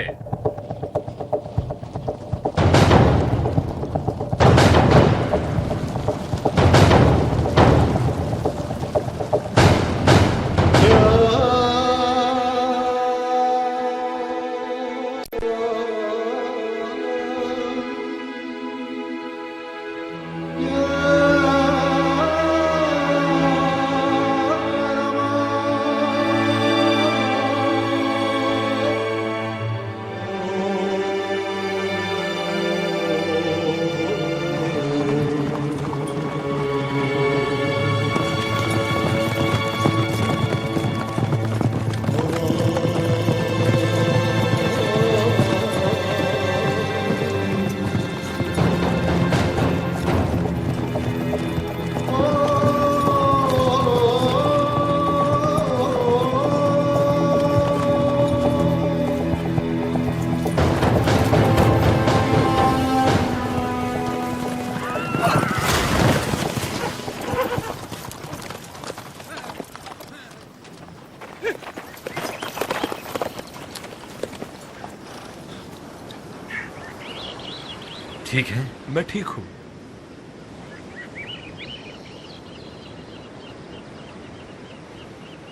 ठीक है, मैं ठीक हूं।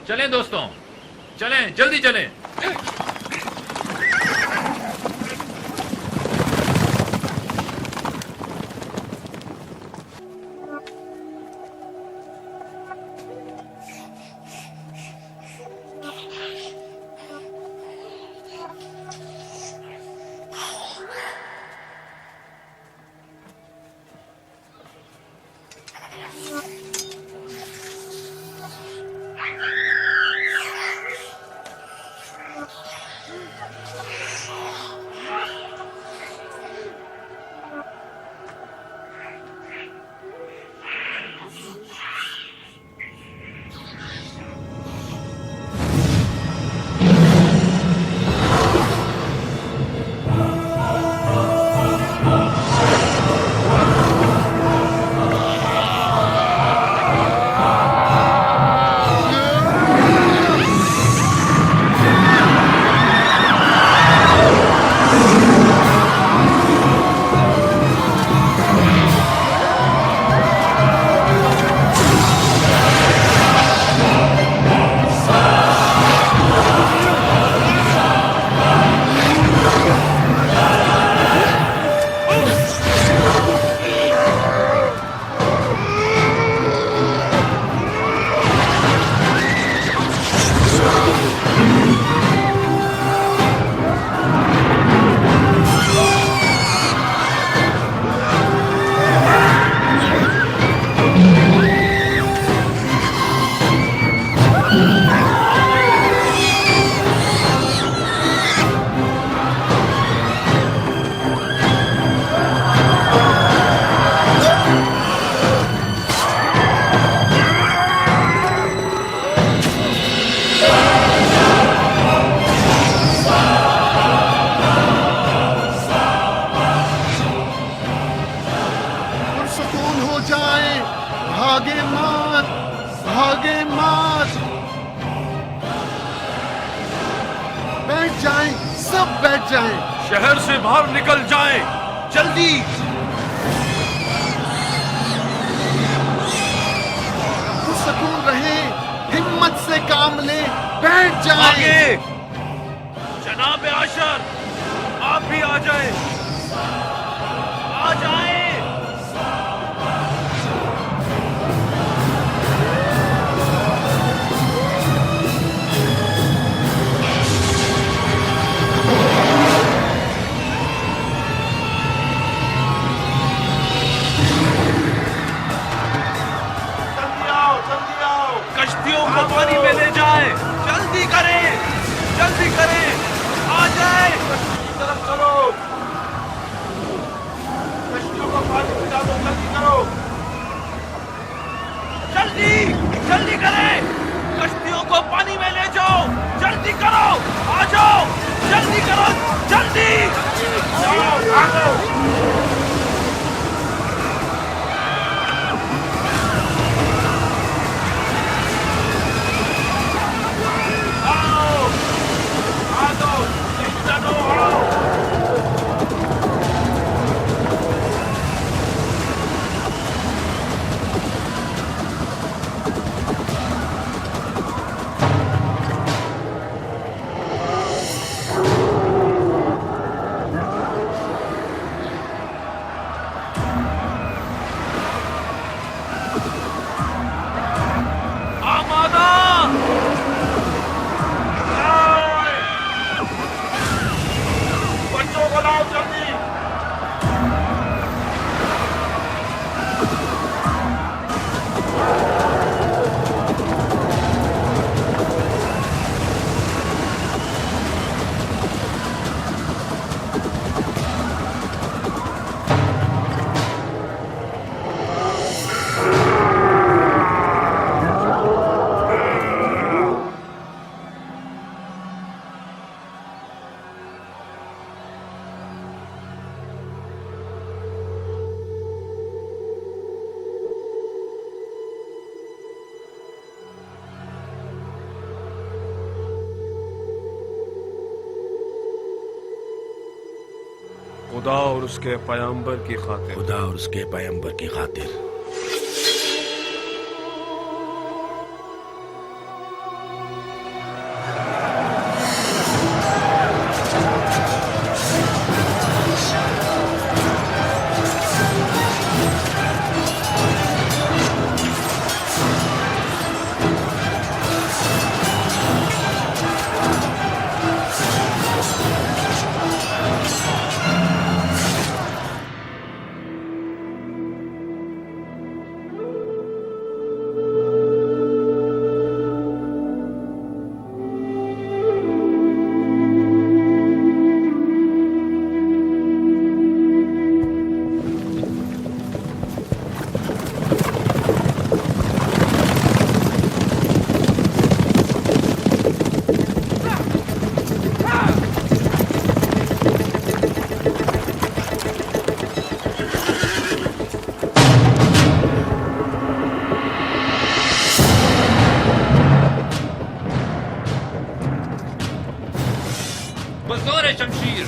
चलें दोस्तों, चलें, जल्दी चलें। शहर से बाहर निकल जाएं, जल्दी। सुकून रहे, हिम्मत से काम ले, बैठ जाएं। आगे जनाब आशर, आप भी आ जाएं, आ जाएं। कश्तियों को पानी में ले जाए, जल्दी करें, जल्दी करें, आ जाए। तरफ चलो, कश्तियों को पानी में डालो, जल्दी करो, जल्दी जल्दी करें, कश्तियों को पानी में ले जाओ, जल्दी करो, आ जाओ, जल्दी करो, जल्दी आ जाओ। खुदा और उसके पैगंबर की खातिर। खुदा और उसके पैगंबर की खातिर। बज़ोर शमशीर।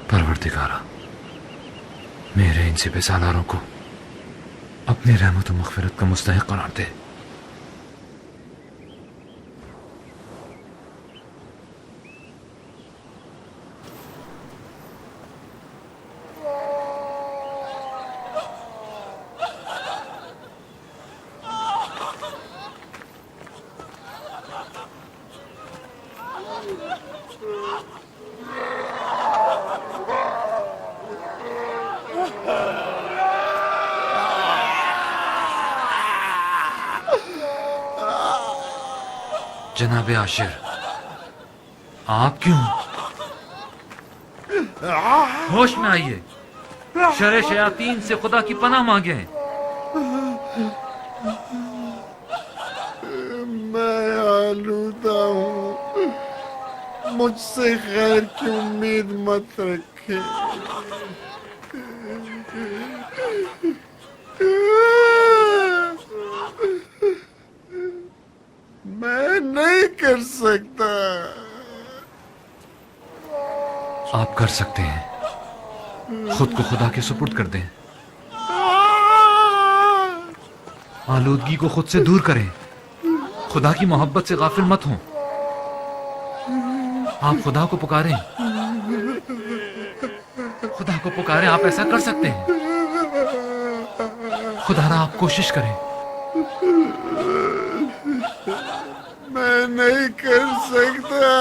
परवरदिगारा, मेरे इन सिपह सालारों को अपनी रहमत और मग़फ़िरत का मुस्तहिक़ करार दे। जनाब आशिर, आप क्यों? होश में आइए, शर शयातीन से खुदा की पनाह मांगे। मैं आलूदा हूँ, मुझसे खैर की उम्मीद मत रखे। मैं नहीं कर सकता। आप कर सकते हैं, खुद को खुदा के सुपुर्द कर दें, आलूदगी को खुद से दूर करें, खुदा की मोहब्बत से गाफिल मत हों। आप खुदा को पुकारें, खुदा को पुकारें, आप ऐसा कर सकते हैं। खुदा आप कोशिश करें। मैं नहीं कर सकता।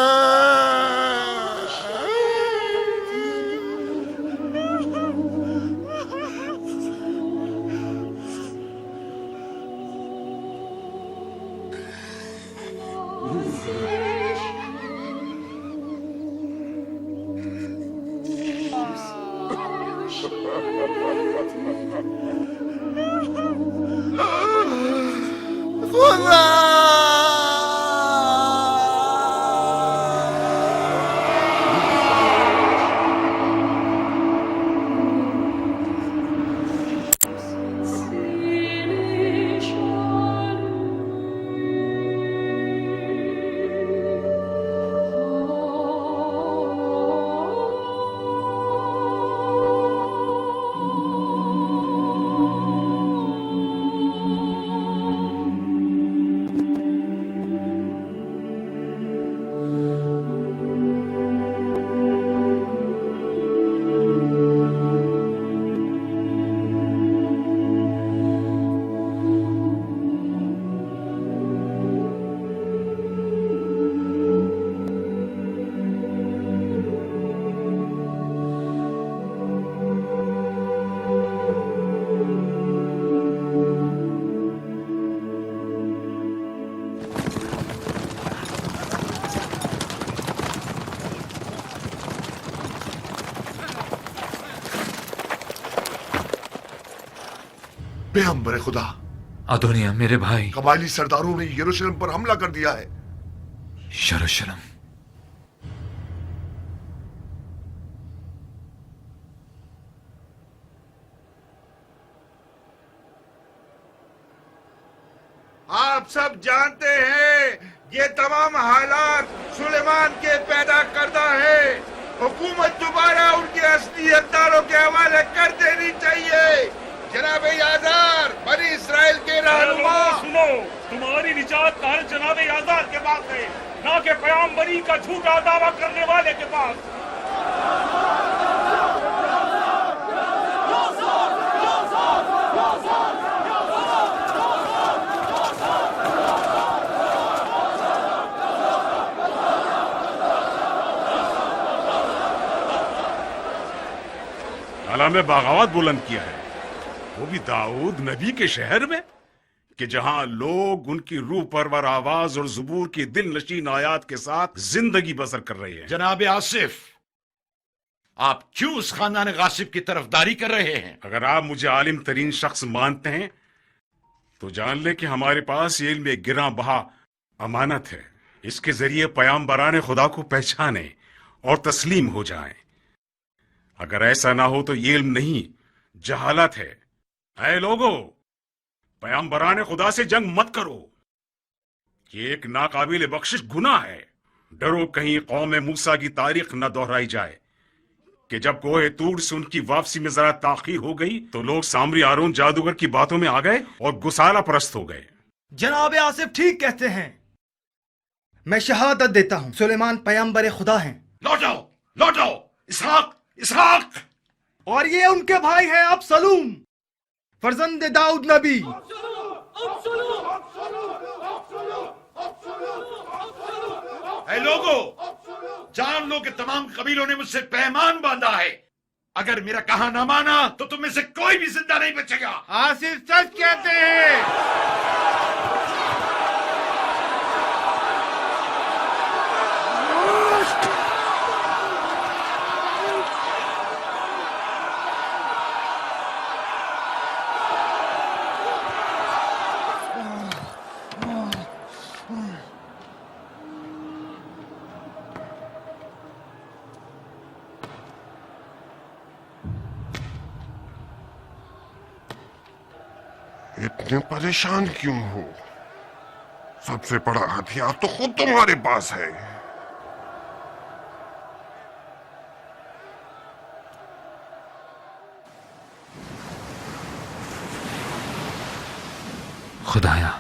पैगंबर खुदा, अदोनिया मेरे भाई, कबायली सरदारों ने यरूशलेम पर हमला कर दिया है। यरूशलेम? आप सब जानते हैं ये तमाम हालात सुलेमान के पैदा करदा है। हुकूमत दोबारा उनके असली हकदारों के हवाले कर देनी चाहिए। जनाब याजार, बनी इसराइल के रहनुमा, सुनो, तुम्हारी निजात का हल जनाब याजार के पास है, ना कि पैगंबरी का झूठा दावा करने वाले के पास। अला में बगावत बुलंद किया है, वो भी दाऊद नबी के शहर में, कि जहां लोग उनकी रूह परवर आवाज और ज़ुबूर की दिल नशीन आयात के साथ जिंदगी बसर कर रहे हैं। जनाब आसिफ, आप क्यों उस खानदान गासिब की तरफदारी कर रहे हैं? अगर आप मुझे आलिम तरीन शख्स मानते हैं तो जान ले कि हमारे पास ये इल्म एक गिरा बहा अमानत है। इसके जरिए पैगंबरान खुदा को पहचाने और तस्लीम हो जाएं। अगर ऐसा ना हो तो ये इल्म नहीं, जहालत है। ऐ लोगो, पैगंबरान खुदा से जंग मत करो, ये एक नाकाबिल बख्शिश गुनाह है। डरो कहीं कौम मूसा की तारीख न दोहराई जाए कि जब कोहे तूर से उनकी वापसी में जरा ताखीर हो गई तो लोग सामरी आरोन जादूगर की बातों में आ गए और गुसाला परस्त हो गए। जनाब आसिफ ठीक कहते हैं। मैं शहादत देता हूँ सुलेमान पैगंबर खुदा हैं। लौटाओ, लौटाओ, इसहाक, इसहाक। और ये उनके भाई हैं अबसलूम, फर्जंद दाऊद नबी। ऐ लोगो, जान लो कि तमाम कबीलों ने मुझसे पैमान बांधा है। अगर मेरा कहा ना माना तो तुम में से कोई भी जिंदा नहीं बचेगा। आसिफ सच कहते हैं। इतने परेशान क्यों हो? सबसे बड़ा हथियार तो खुद तुम्हारे पास है। खुदाया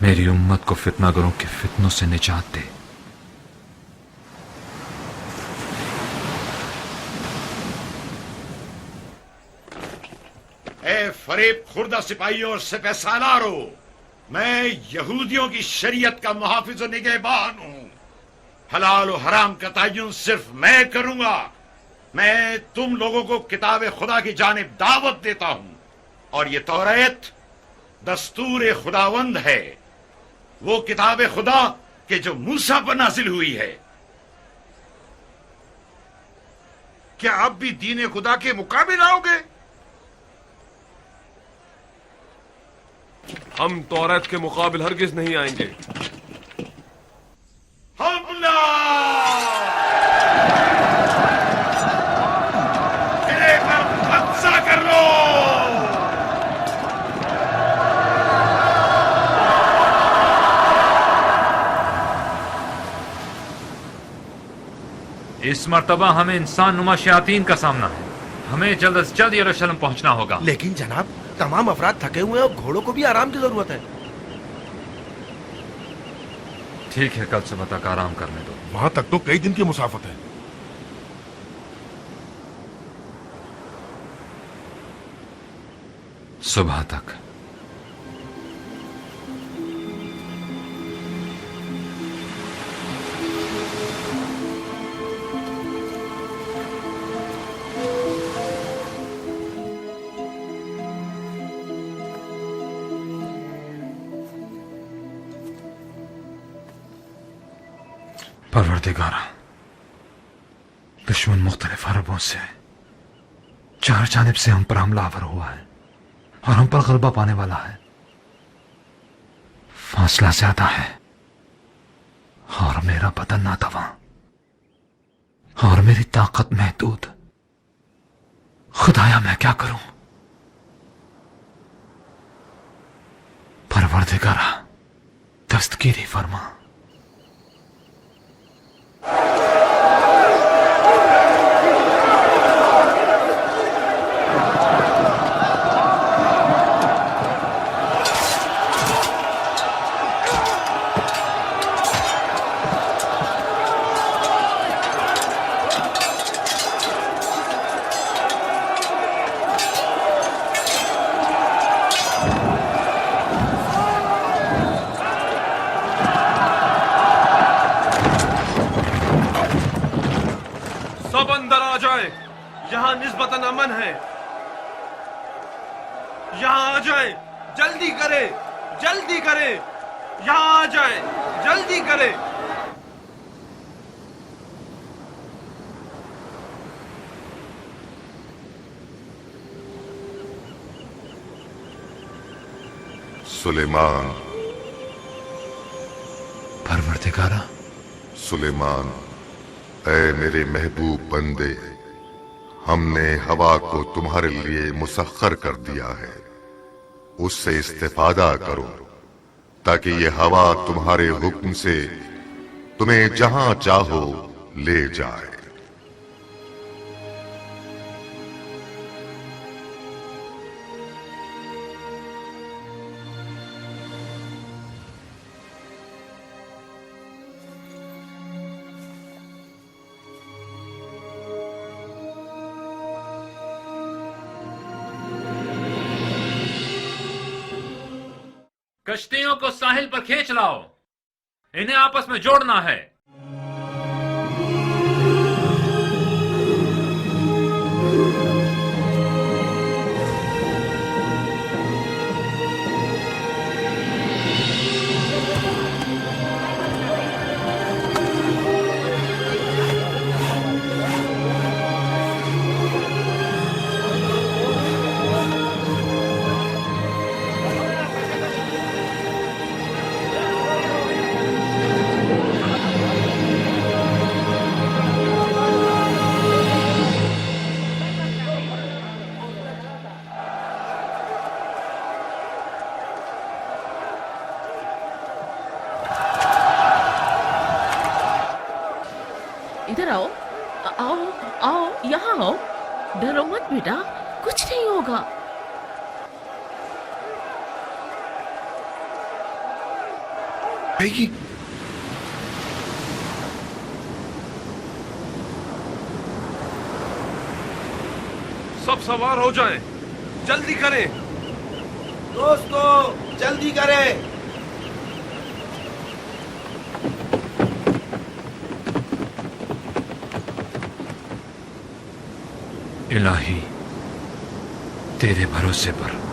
मेरी उम्मत को फितनागरों के फितनों से निजात दे। ए फरेब खुर्दा सिपाहियों और सिपह सालारो, मैं यहूदियों की शरीयत का मुहाफिज और निगहबान हूं। हलाल और हराम का तयन सिर्फ मैं करूंगा। मैं तुम लोगों को किताब खुदा की जानिब दावत देता हूं, और ये तौरात दस्तूर खुदावंद है, वो किताब खुदा के जो मूसा पर नाजिल हुई है। क्या आप भी दीन खुदा के मुकाबिल आओगे? हम तौरात के मुकाबिल हरगिज नहीं आएंगे। हमला! किले पर कब्जा कर लो! इस मर्तबा हमें इंसान नुमा शयातीन का सामना है। हमें जल्द से जल्द यरूशलेम पहुंचना होगा। लेकिन जनाब, तमाम अफराद थके हुए हैं और घोड़ों को भी आराम की जरूरत है। ठीक है, कल सुबह तक आराम करने दो। वहां तक तो कई दिन की मुसाफत है। सुबह तक। परवरदिगारा, दुश्मन मुख्तलिफ हरबों से चार जानिब से हम पर हमलावर हुआ है और हम पर गलबा पाने वाला है। फासला ज्यादा है और मेरा बदन नातवा और मेरी ताकत महदूद। खुदाया मैं क्या करूं? परवरदिगारा, दस्तगीरी फरमा। सब अंदर आ जाए, यहां निस्बतन अमन है। यहां आ जाए, जल्दी करे, जल्दी करे, यहां आ जाए, जल्दी करे। सुलेमान, परवरदिगारा। सुलेमान, ऐ मेरे महबूब बंदे, हमने हवा को तुम्हारे लिए मुसख्खर कर दिया है। उससे इस्तेफादा करो ताकि ये हवा तुम्हारे हुक्म से तुम्हें जहां चाहो ले जाए। कश्तियों को साहिल पर खींच लाओ, इन्हें आपस में जोड़ना है। जाओ, डरो मत बेटा, कुछ नहीं होगा। आएगी। सब सवार हो जाएं, जल्दी करें। दोस्तों जल्दी करें। इलाही, तेरे भरोसे पर।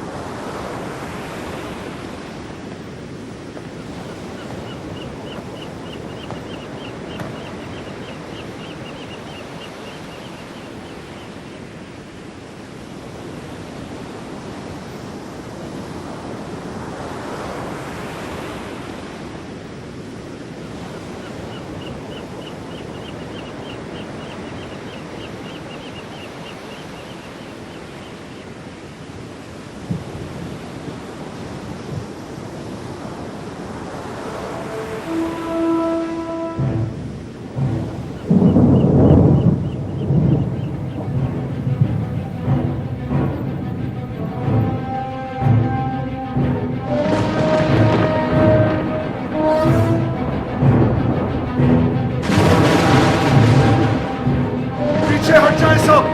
पीछे हट जाए सब।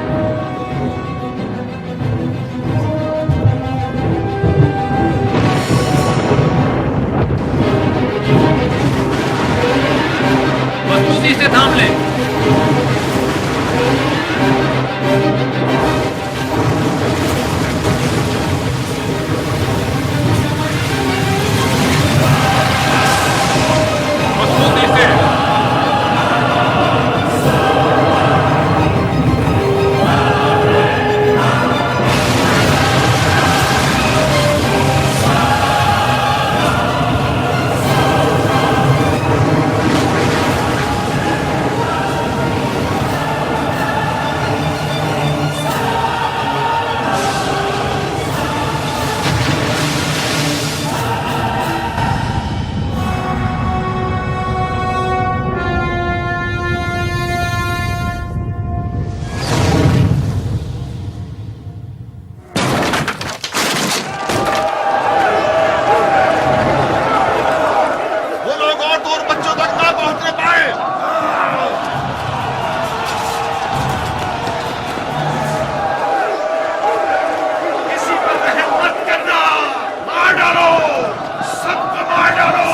मजबूती से थाम ले। मजबूती से। वो लोग और दूर बच्चों तक ना पहुंचने पाए। किसी पर रहम मत करना, मार डालो, सबको मार डालो।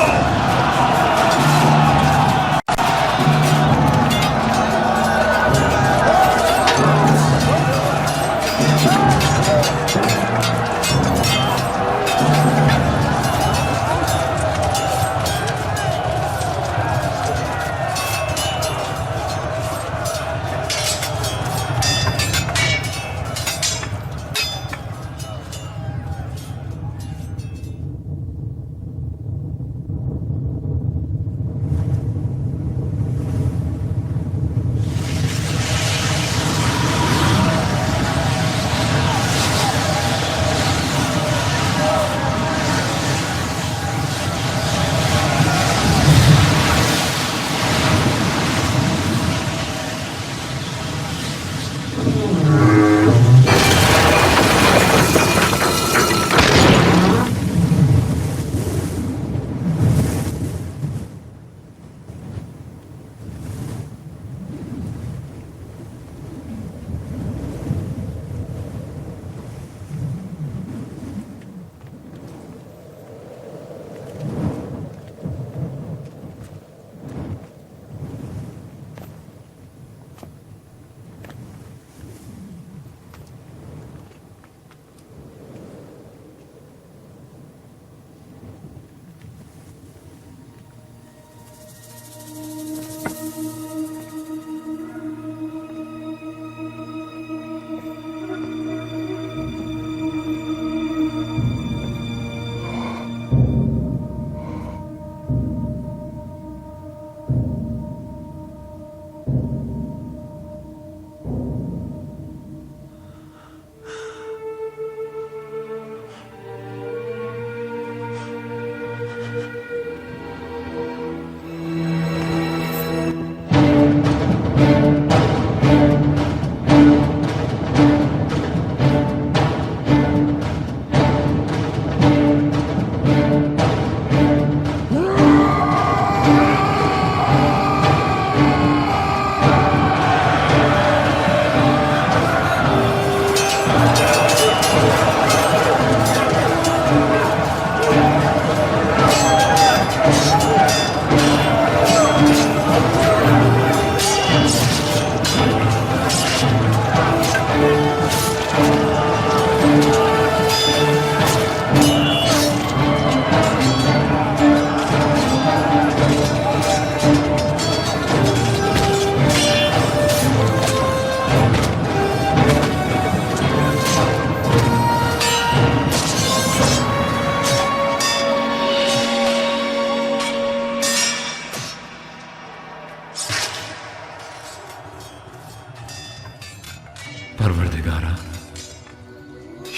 परवरदिगारा,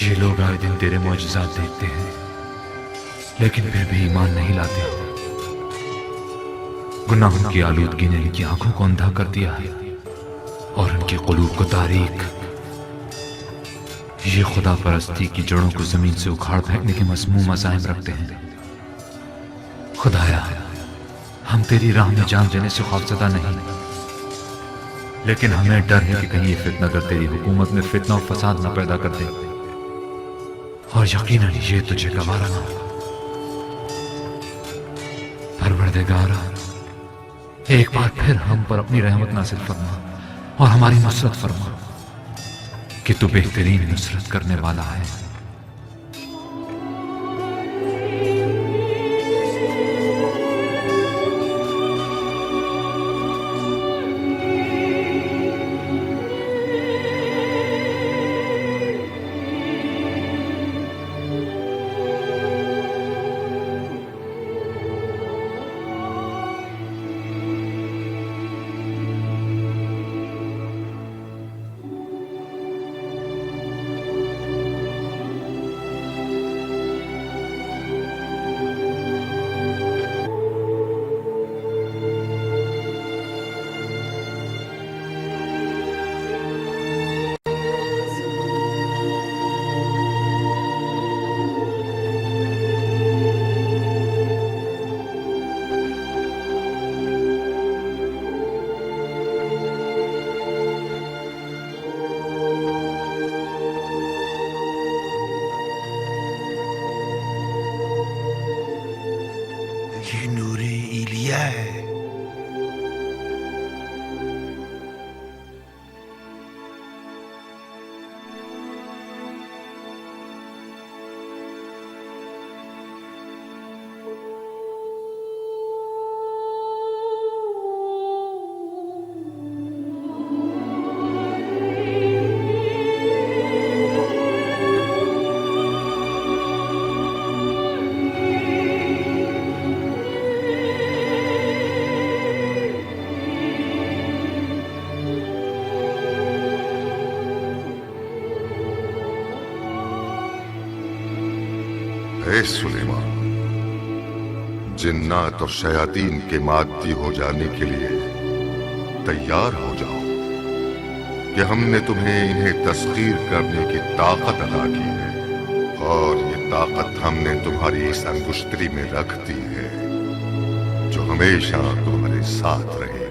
ये लोग आए दिन तेरे मौजज़ात देखते हैं लेकिन फिर भी ईमान नहीं लाते। गुनाहों की आलूदगी ने इनकी आंखों को अंधा कर दिया है और इनके क़ुलूब को तारीक। ये खुदा परस्ती की जड़ों को जमीन से उखाड़ फेंकने के मज़मूम अज़ाइम रखते हैं। खुदाया, हम तेरी राह में जान देने से खौफज़दा नहीं, लेकिन हमें डर है कि कहीं ये फितनागर तेरी हुकूमत में फितना और फसाद न पैदा कर दे, और यकीनन ये तुझे गवारा ना हो। परवरदिगारा, एक बार फिर हम पर अपनी रहमत नाज़िल फरमा और हमारी नुसरत फरमा कि तू बेहतरीन नुसरत करने वाला है। ये नूरे इलिया है। ए सुलेमान, जिन्नात और शयातीन के मादी हो जाने के लिए तैयार हो जाओ कि हमने तुम्हें इन्हें तस्खीर करने की ताकत अदा की है, और ये ताकत हमने तुम्हारी इस अंगुश्तरी में रख दी है जो हमेशा तुम्हारे साथ रहेगी।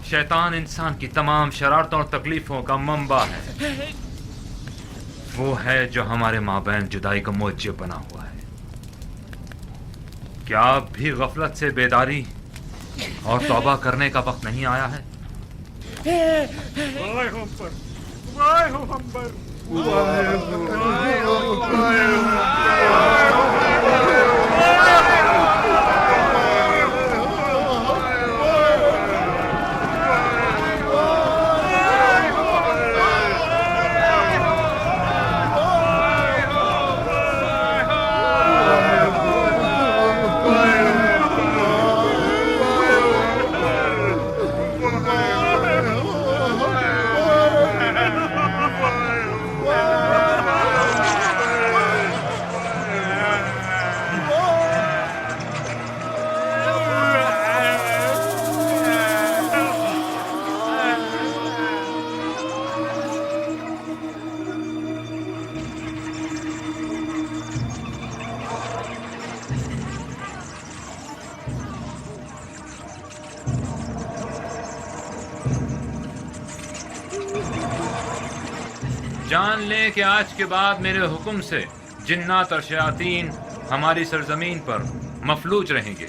शैतान इंसान की तमाम शरारतों और तकलीफों का मंबा है। वो है जो हमारे माबैन जुदाई का मौजब बना हुआ है। क्या अब भी गफलत से बेदारी और तौबा करने का वक्त नहीं आया है? वाहे हम पर, वाहे हो हम पर, जान लें कि आज के बाद मेरे हुक्म से जिन्नात और शयातीन हमारी सरजमीन पर मफलूज रहेंगे।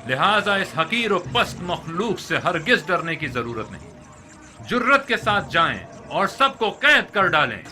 लिहाजा इस हकीर और पस्त मखलूक से हरगिज डरने की जरूरत नहीं। जुर्रत के साथ जाएं और सबको कैद कर डालें।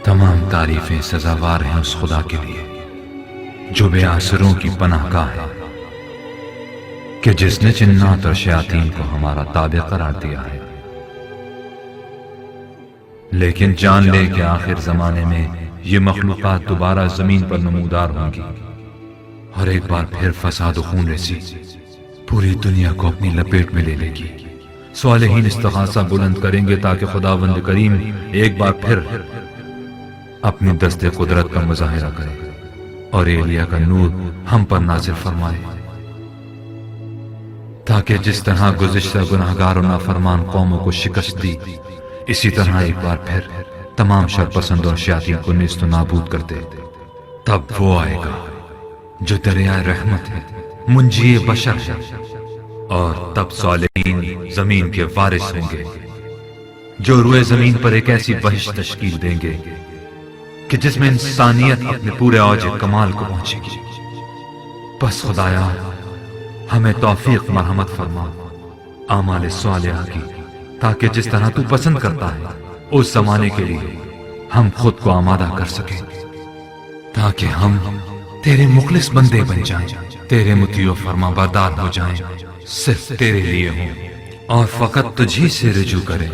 तमाम तारीफें सजावार हैं उस खुदा के लिए जो बेआसरों की पनाहगाह है, कि जिसने जिन्नात और शयातीन को हमारा ताबे करार दिया है। लेकिन जान ले कि आखिर जमाने में ये मखलूकात दोबारा जमीन पर नमूदार होंगी और एक बार फिर फसाद खून रेसी पूरी दुनिया को अपनी लपेट में ले लेगी। स्वालिहीन इस्तिग़ासा बुलंद करेंगे ताकि खुदावंद करीम एक बार फिर अपनी दस्ते कुदरत का मुजाहिरा करे और एलिया का नूर हम पर नाज़िल फरमाए, ताकि जिस तरह गुज़िश्ता गुनाहगार और नाफरमान कौमों को शिकस्त दी, इसी तरह एक बार फिर तमाम शरपसंद और शयातीन को निस्त नाबूद कर दे। तब वो आएगा जो दरिया रहमत है, मुंजिए बशर है, और तब सालिहीन जमीन के वारिस होंगे जो रुए जमीन पर एक ऐसी बहिश तश्कील देंगे कि जिसमें इंसानियत अपने पूरे औज कमाल को पहुंचेगी। बस खुदाया हमें तौफीक मरहमत फरमा आमाल सालिहा की, ताकि जिस तरह तू पसंद करता है उस जमाने के लिए हम खुद को आमादा कर सके, ताकि हम तेरे मुखलिस बंदे बन जाएं, तेरे मुतियो फरमाबरदार हो जाएं, सिर्फ तेरे लिए हों और फकत तुझी से रुजू करें।